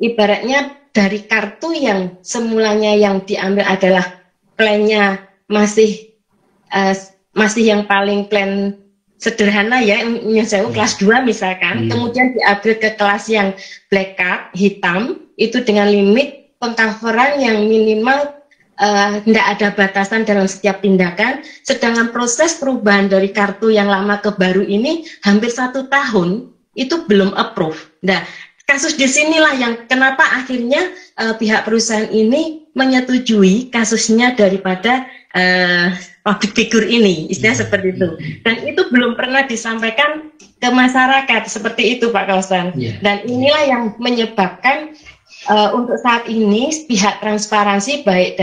ibaratnya dari kartu yang semulanya yang diambil adalah plannya masih yang paling plan sederhana ya, sewu kelas 2 misalkan, kemudian di-upgrade ke kelas yang black card, hitam, itu dengan limit pengcoveran yang minimal tidak ada batasan dalam setiap tindakan, sedangkan proses perubahan dari kartu yang lama ke baru ini hampir 1 tahun, itu belum approve. Nah, kasus di sinilah yang kenapa akhirnya pihak perusahaan ini menyetujui kasusnya daripada public figure ini, istilah seperti itu. Dan itu belum pernah disampaikan ke masyarakat seperti itu, Pak Kausar. Dan inilah yang menyebabkan untuk saat ini pihak transparansi baik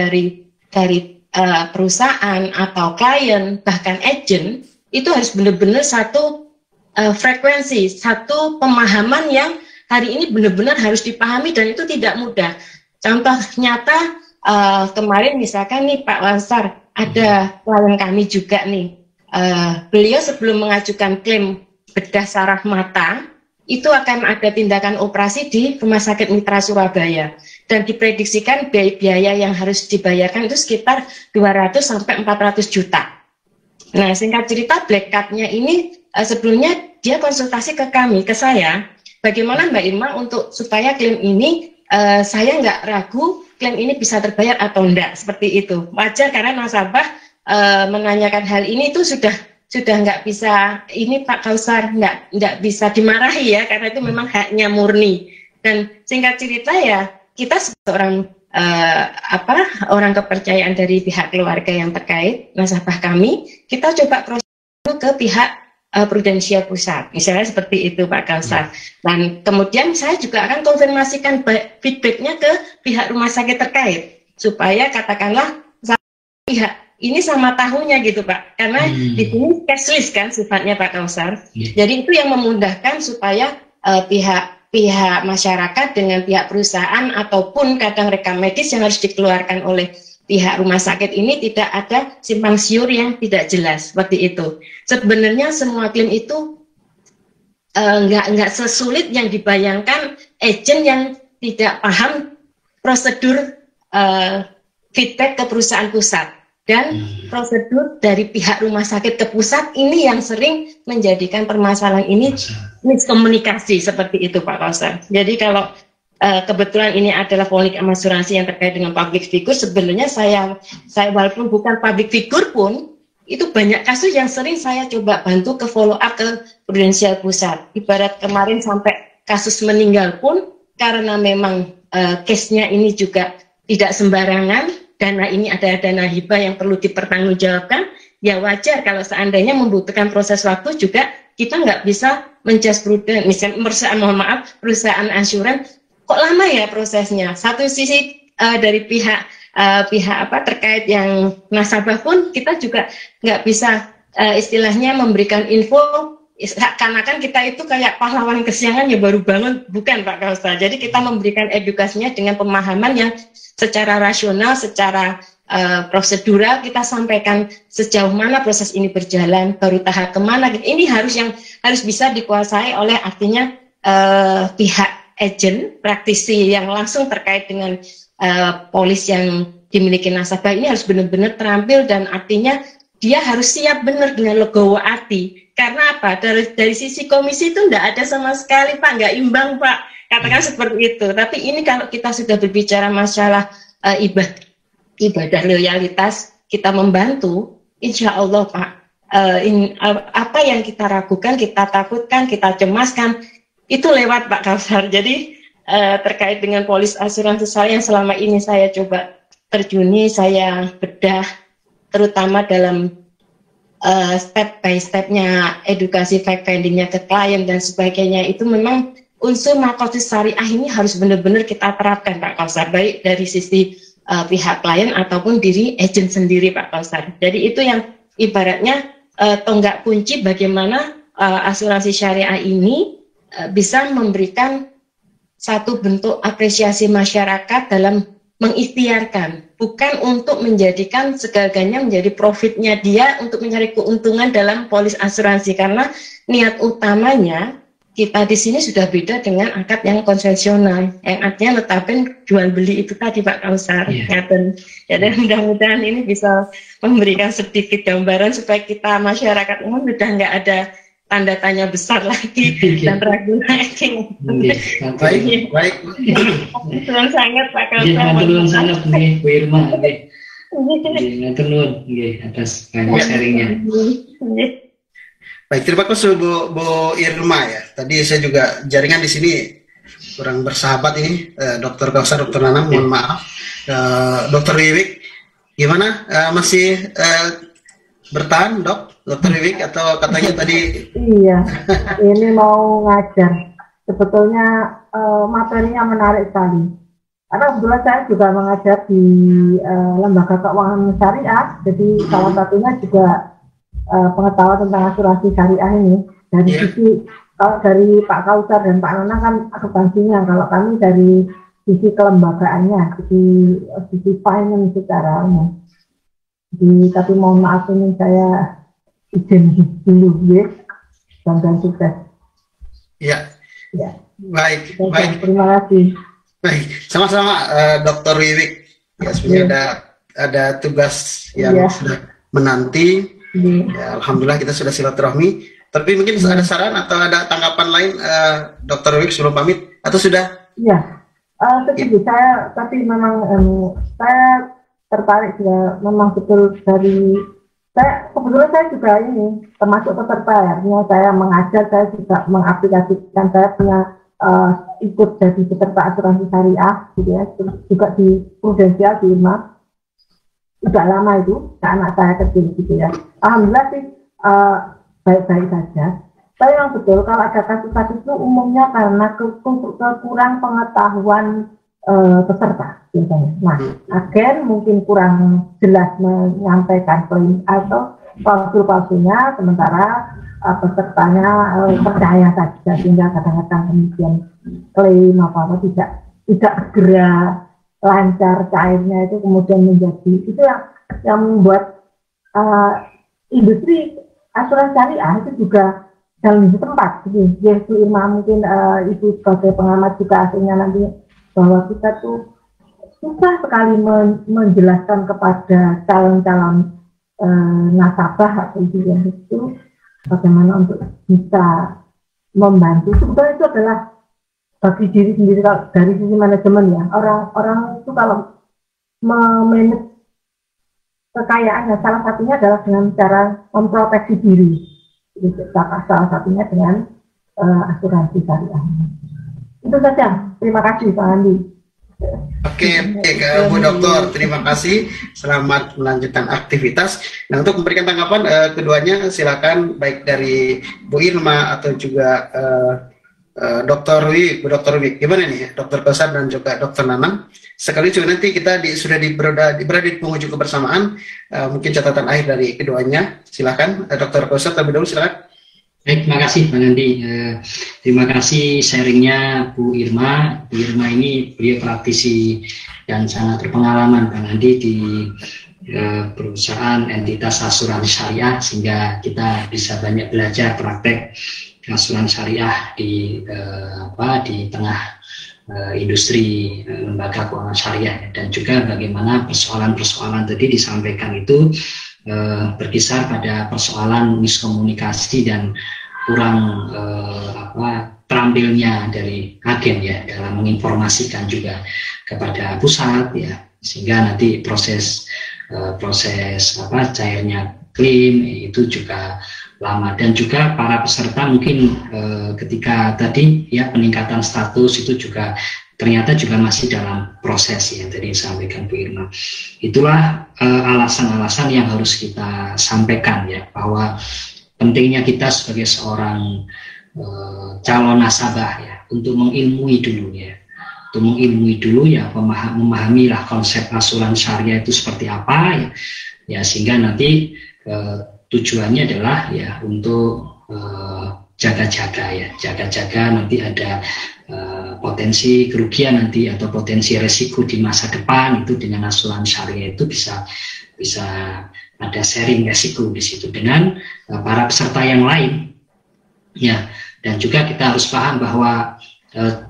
dari perusahaan atau klien bahkan agent itu harus benar-benar satu frekuensi, satu pemahaman yang hari ini benar-benar harus dipahami dan itu tidak mudah. Contoh nyata kemarin misalkan nih Pak Kausar, ada klien kami juga nih, beliau sebelum mengajukan klaim bedah saraf mata, itu akan ada tindakan operasi di Rumah Sakit Mitra Surabaya. Dan diprediksikan biaya yang harus dibayarkan itu sekitar 200 sampai 400 juta. Nah, singkat cerita, black card-nya ini sebelumnya dia konsultasi ke kami, ke saya, bagaimana Mbak Irma untuk supaya klaim ini, saya nggak ragu klaim ini bisa terbayar atau enggak, seperti itu. Wajar karena nasabah menanyakan hal ini itu sudah nggak bisa, ini Pak Kausar nggak bisa dimarahi ya, karena itu memang haknya murni. Dan singkat cerita ya, kita seorang orang kepercayaan dari pihak keluarga yang terkait, nasabah kami, kita coba proses ke pihak Prudensial Pusat, misalnya seperti itu Pak Kausar. Dan kemudian saya juga akan konfirmasikan feedbacknya ke pihak rumah sakit terkait, supaya katakanlah pihak ini sama tahunya gitu Pak, karena di sini cashless kan sifatnya Pak Kausar. Jadi itu yang memudahkan supaya pihak masyarakat dengan pihak perusahaan ataupun kadang rekam medis yang harus dikeluarkan oleh pihak rumah sakit ini tidak ada simpang siur yang tidak jelas seperti itu. Sebenarnya semua klaim itu nggak sesulit yang dibayangkan agent yang tidak paham prosedur feedback ke perusahaan pusat. Dan prosedur dari pihak rumah sakit ke pusat ini yang sering menjadikan permasalahan ini miskomunikasi seperti itu Pak Kausar. Jadi kalau kebetulan ini adalah politik asuransi yang terkait dengan public figure, sebenarnya saya walaupun bukan public figure pun, itu banyak kasus yang sering saya coba bantu ke follow up ke Prudensial Pusat. Ibarat kemarin sampai kasus meninggal pun, karena memang case-nya ini juga tidak sembarangan, dana ini ada dana hibah yang perlu dipertanggungjawabkan, ya wajar kalau seandainya membutuhkan proses waktu juga kita nggak bisa menjusprudent, misalnya perusahaan ansuran, kok lama ya prosesnya. Satu sisi dari pihak terkait yang nasabah pun kita juga nggak bisa istilahnya memberikan info karena kan kita itu kayak pahlawan kesiangan ya baru bangun, bukan Pak Kausar. Jadi kita memberikan edukasinya dengan pemahaman yang secara rasional, secara prosedural kita sampaikan sejauh mana proses ini berjalan, baru tahap kemana. Ini harus bisa dikuasai oleh artinya pihak agent, praktisi yang langsung terkait dengan polis yang dimiliki nasabah ini harus benar-benar terampil dan artinya dia harus siap benar dengan legowo ati. Karena apa? Dari sisi komisi itu tidak ada sama sekali Pak, nggak imbang Pak. Katakan seperti itu. Tapi ini kalau kita sudah berbicara masalah ibadah loyalitas, kita membantu, insya Allah Pak, apa yang kita ragukan, kita takutkan, kita cemaskan, itu lewat Pak Kausar. Jadi terkait dengan polis asuransi saya yang selama ini saya coba terjuni, saya bedah, terutama dalam step by stepnya edukasi fact findingnya ke klien dan sebagainya, itu memang unsur narkotis syariah ini harus benar-benar kita terapkan Pak Kausar, baik dari sisi pihak klien ataupun diri agent sendiri Pak Kausar. Jadi itu yang ibaratnya tonggak kunci bagaimana asuransi syariah ini bisa memberikan satu bentuk apresiasi masyarakat dalam mengikhtiarkan, bukan untuk menjadikan segala-galanya menjadi profitnya dia untuk mencari keuntungan dalam polis asuransi, karena niat utamanya kita di sini sudah beda dengan akad yang konvensional, yang artinya netapin jual beli itu tadi Pak Kausar. Jadi mudah-mudahan ini bisa memberikan sedikit gambaran supaya kita masyarakat umum sudah nggak ada tanda tanya besar lagi dan ragu lagi. Baik. Terima sangat Pak Kausar. Terima sangat Bu Irma. Terima atas banyak sharingnya. Baik, terima kasih Bu Irma ya. Tadi saya juga jaringan di sini kurang bersahabat ini, Dr. Kausar, Dr. Nanang, mohon maaf. Dr. Wiwik, gimana? Masih bertahan, Dr. Wiwik, atau katanya tadi? Iya, ini mau ngajar. Sebetulnya materinya menarik sekali. Karena kebetulan saya juga mengajar di lembaga keuangan syariah, jadi salah satunya juga pengetahuan tentang asuransi syariah ini dari sisi, kalau dari Pak Kausar dan Pak Nanang kan akuntansinya, kalau kami dari sisi kelembagaannya, sisi finance secara umum. Tapi mohon maaf ini saya izin dulu ya, dan sukses. Ya. Baik. Terima kasih. Baik, sama-sama Dr. Wiwik. Ya, sebenarnya ada tugas yang sudah menanti. Ya, alhamdulillah kita sudah silaturahmi. Tapi mungkin ada saran atau ada tanggapan lain, Dr. Wiwik, sebelum pamit atau sudah? Iya, setuju. Saya tapi memang saya tertarik juga, memang betul dari saya kebetulan saya juga ini termasuk peserta ya. Saya mengajar, saya juga mengaplikasikan, saya punya ikut jadi peserta asuransi syariah, gitu ya, juga di Prudensial di IMA. Sudah lama itu, anak saya kecil gitu ya. Alhamdulillah sih baik-baik saja. Tapi yang betul kalau ada kasus-kasus itu umumnya karena kurang pengetahuan peserta biasanya. Nah, agen mungkin kurang jelas menyampaikan klaim atau palsu-palsunya, sementara pesertanya percaya saja, sehingga kadang-kadang kemudian klaim apa tidak segera lancar cairnya, itu kemudian menjadi itu yang membuat industri asuransi syariah itu juga dalam tempat. Yaitu Irma mungkin itu sebagai pengamat juga aslinya nanti, bahwa kita tuh susah sekali menjelaskan kepada calon-calon nasabah atau itu bagaimana untuk bisa membantu. Sebetulnya itu adalah bagi diri sendiri dari sisi manajemen ya. Orang itu kalau memanage kekayaannya, salah satunya adalah dengan cara memproteksi diri. Salah satunya dengan asuransi syariah. Itu saja. Terima kasih Pak Andi. Oke, Bu Dokter, terima kasih. Selamat melanjutkan aktivitas. Nah, untuk memberikan tanggapan keduanya, silakan baik dari Bu Irma atau juga Dr. Wiwik. Gimana nih, Dr. Kausar dan juga Dr. Nanang? Sekali juga nanti kita sudah berada di penghujung kebersamaan. Mungkin catatan akhir dari keduanya. Silakan, Dr. Kausar terlebih dahulu, silakan. Baik, terima kasih Bang Andi. Terima kasih sharingnya Bu Irma. Bu Irma ini beliau praktisi dan sangat berpengalaman Bang Andi di perusahaan entitas asuransi syariah, sehingga kita bisa banyak belajar praktek asuransi syariah di tengah industri lembaga keuangan syariah, dan juga bagaimana persoalan-persoalan tadi disampaikan itu berkisar pada persoalan miskomunikasi dan kurang terampilnya dari agen ya dalam menginformasikan juga kepada pusat ya, sehingga nanti proses cairnya klaim itu juga lama, dan juga para peserta mungkin ketika tadi ya peningkatan status itu juga ternyata juga masih dalam proses yang tadi disampaikan Bu Irma. Itulah alasan-alasan yang harus kita sampaikan ya, bahwa pentingnya kita sebagai seorang calon nasabah ya untuk mengilmui dulu ya, memahamilah konsep asuransi syariah itu seperti apa ya, sehingga nanti tujuannya adalah ya untuk jaga-jaga nanti ada potensi kerugian nanti atau potensi resiko di masa depan, itu dengan asuransi syariah itu bisa ada sharing resiko di situ dengan para peserta yang lain ya, Dan juga kita harus paham bahwa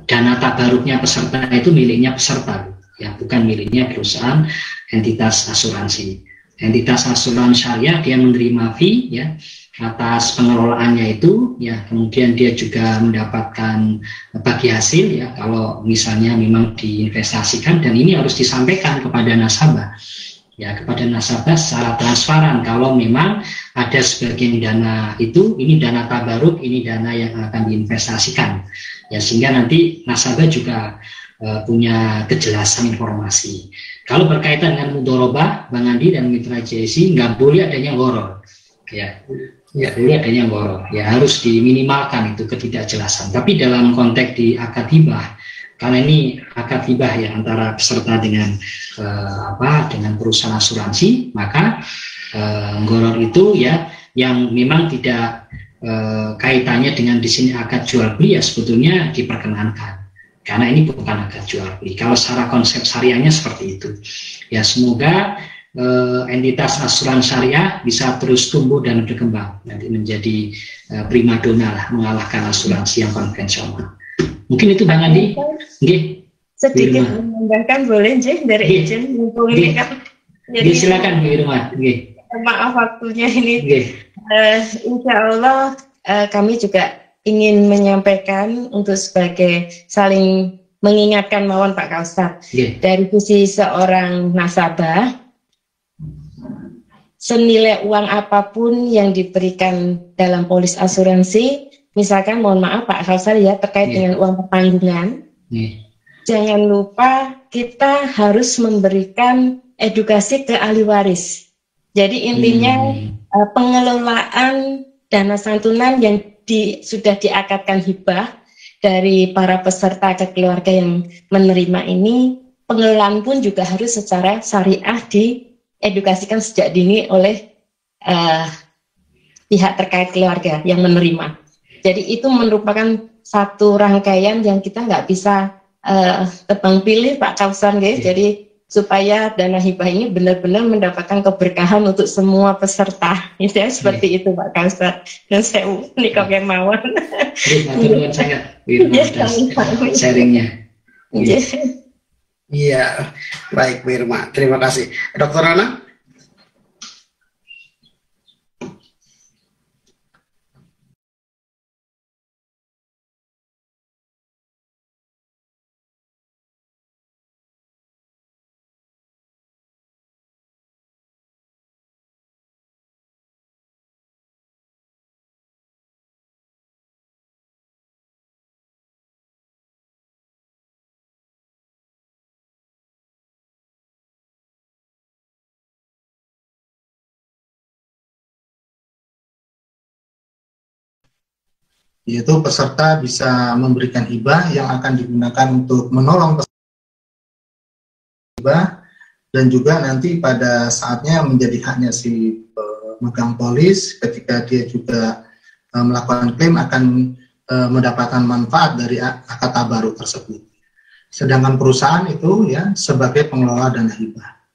dana tabaruknya peserta itu miliknya peserta, ya, bukan miliknya perusahaan entitas asuransi. Entitas asuransi syariah dia menerima fee, ya, atas pengelolaannya itu, ya, kemudian dia juga mendapatkan bagi hasil, ya, kalau misalnya memang diinvestasikan, dan ini harus disampaikan kepada nasabah, ya, kepada nasabah secara transparan kalau memang ada sebagian dana itu, ini dana tabaruk, ini dana yang akan diinvestasikan, ya, sehingga nanti nasabah juga punya kejelasan informasi. Kalau berkaitan dengan mudorobah, Bang Andi dan Mitra JSI, nggak boleh adanya goror, ya, nggak boleh adanya goror, ya, harus diminimalkan itu ketidakjelasan. Tapi dalam konteks di akad hibah, karena ini akad hibah ya antara peserta dengan dengan perusahaan asuransi, maka goror itu, ya, yang memang tidak kaitannya dengan di sini akad jual beli, ya, sebetulnya diperkenankan. Karena ini bukan akad jual beli. Kalau secara konsep syariahnya seperti itu. Ya, semoga entitas asuransi syariah bisa terus tumbuh dan berkembang, nanti menjadi primadona lah, mengalahkan asuransi yang konvensional. Mungkin itu Bang Andi. Nggih. Sedikit menambahkan boleh Nggih dari izin mumpung ini kan. Jadi silakan Bu Irma. Nggih. Maaf waktunya ini. Nggih. Insya Allah kami juga ingin menyampaikan untuk sebagai saling mengingatkan mawon Pak Kausar, dari sisi seorang nasabah, senilai uang apapun yang diberikan dalam polis asuransi, misalkan mohon maaf Pak Kausar ya, terkait dengan uang pertanggungan, jangan lupa kita harus memberikan edukasi ke ahli waris. Jadi intinya pengelolaan dana santunan yang sudah diakadkan hibah dari para peserta ke keluarga yang menerima ini, pengelolaan pun juga harus secara syariah diedukasikan sejak dini oleh pihak terkait keluarga yang menerima. Jadi itu merupakan satu rangkaian yang kita nggak bisa tebang pilih Pak Kausar, jadi supaya dana hibah ini benar-benar mendapatkan keberkahan untuk semua peserta. Itu ya, seperti itu Pak Kausar. Dan saya nikah yang mawon. Terima sangat sharingnya. Iya, baik Bu Irma. Terima kasih. Dr. Rana? Yaitu peserta bisa memberikan hibah yang akan digunakan untuk menolong peserta hibah, dan juga nanti pada saatnya menjadi haknya si pemegang polis ketika dia juga melakukan klaim akan mendapatkan manfaat dari akad tabaruk tersebut. Sedangkan perusahaan itu ya sebagai pengelola dana hibah.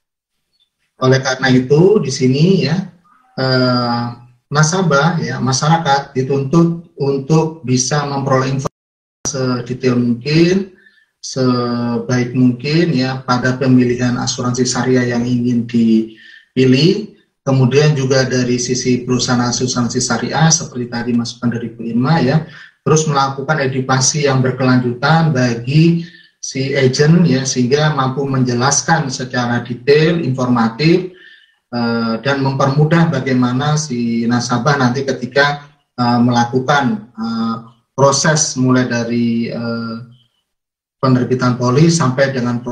Oleh karena itu di sini ya nasabah ya masyarakat dituntut untuk bisa memperoleh informasi sedetail mungkin, sebaik mungkin ya pada pemilihan asuransi syariah yang ingin dipilih. Kemudian juga dari sisi perusahaan asuransi syariah seperti tadi masukan dari Bu Irma ya, terus melakukan edukasi yang berkelanjutan bagi si agent ya, sehingga mampu menjelaskan secara detail, informatif, dan mempermudah bagaimana si nasabah nanti ketika melakukan proses mulai dari penerbitan polis sampai dengan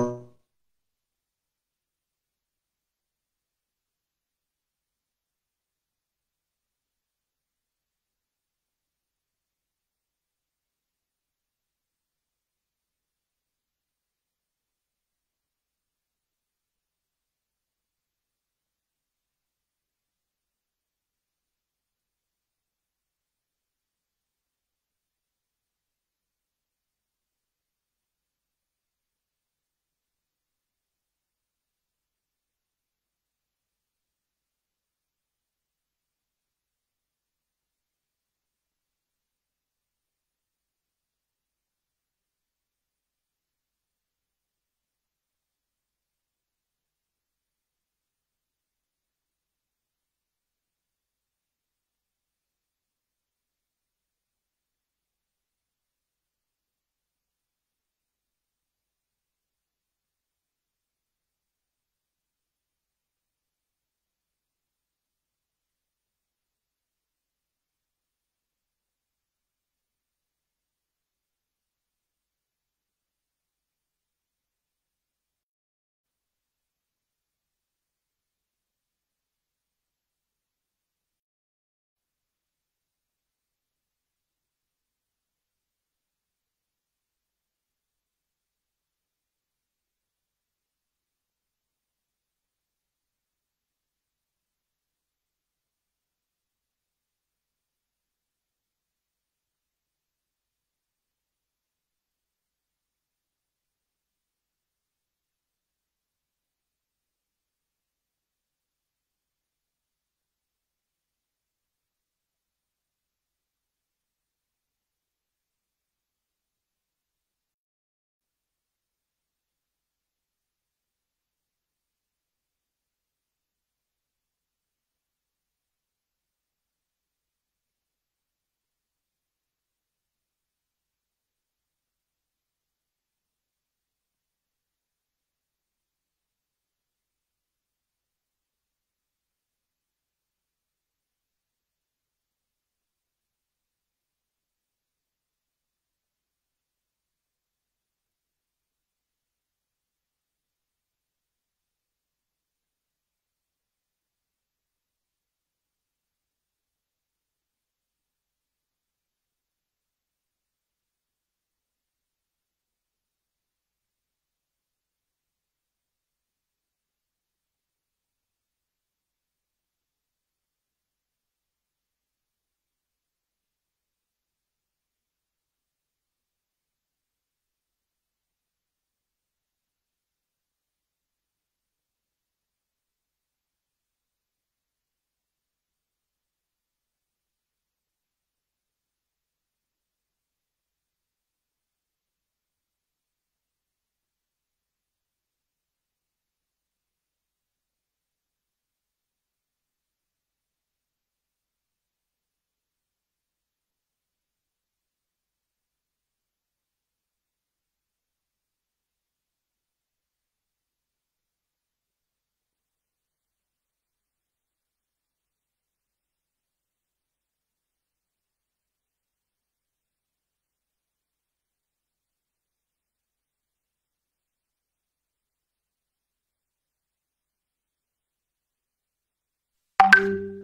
kasih.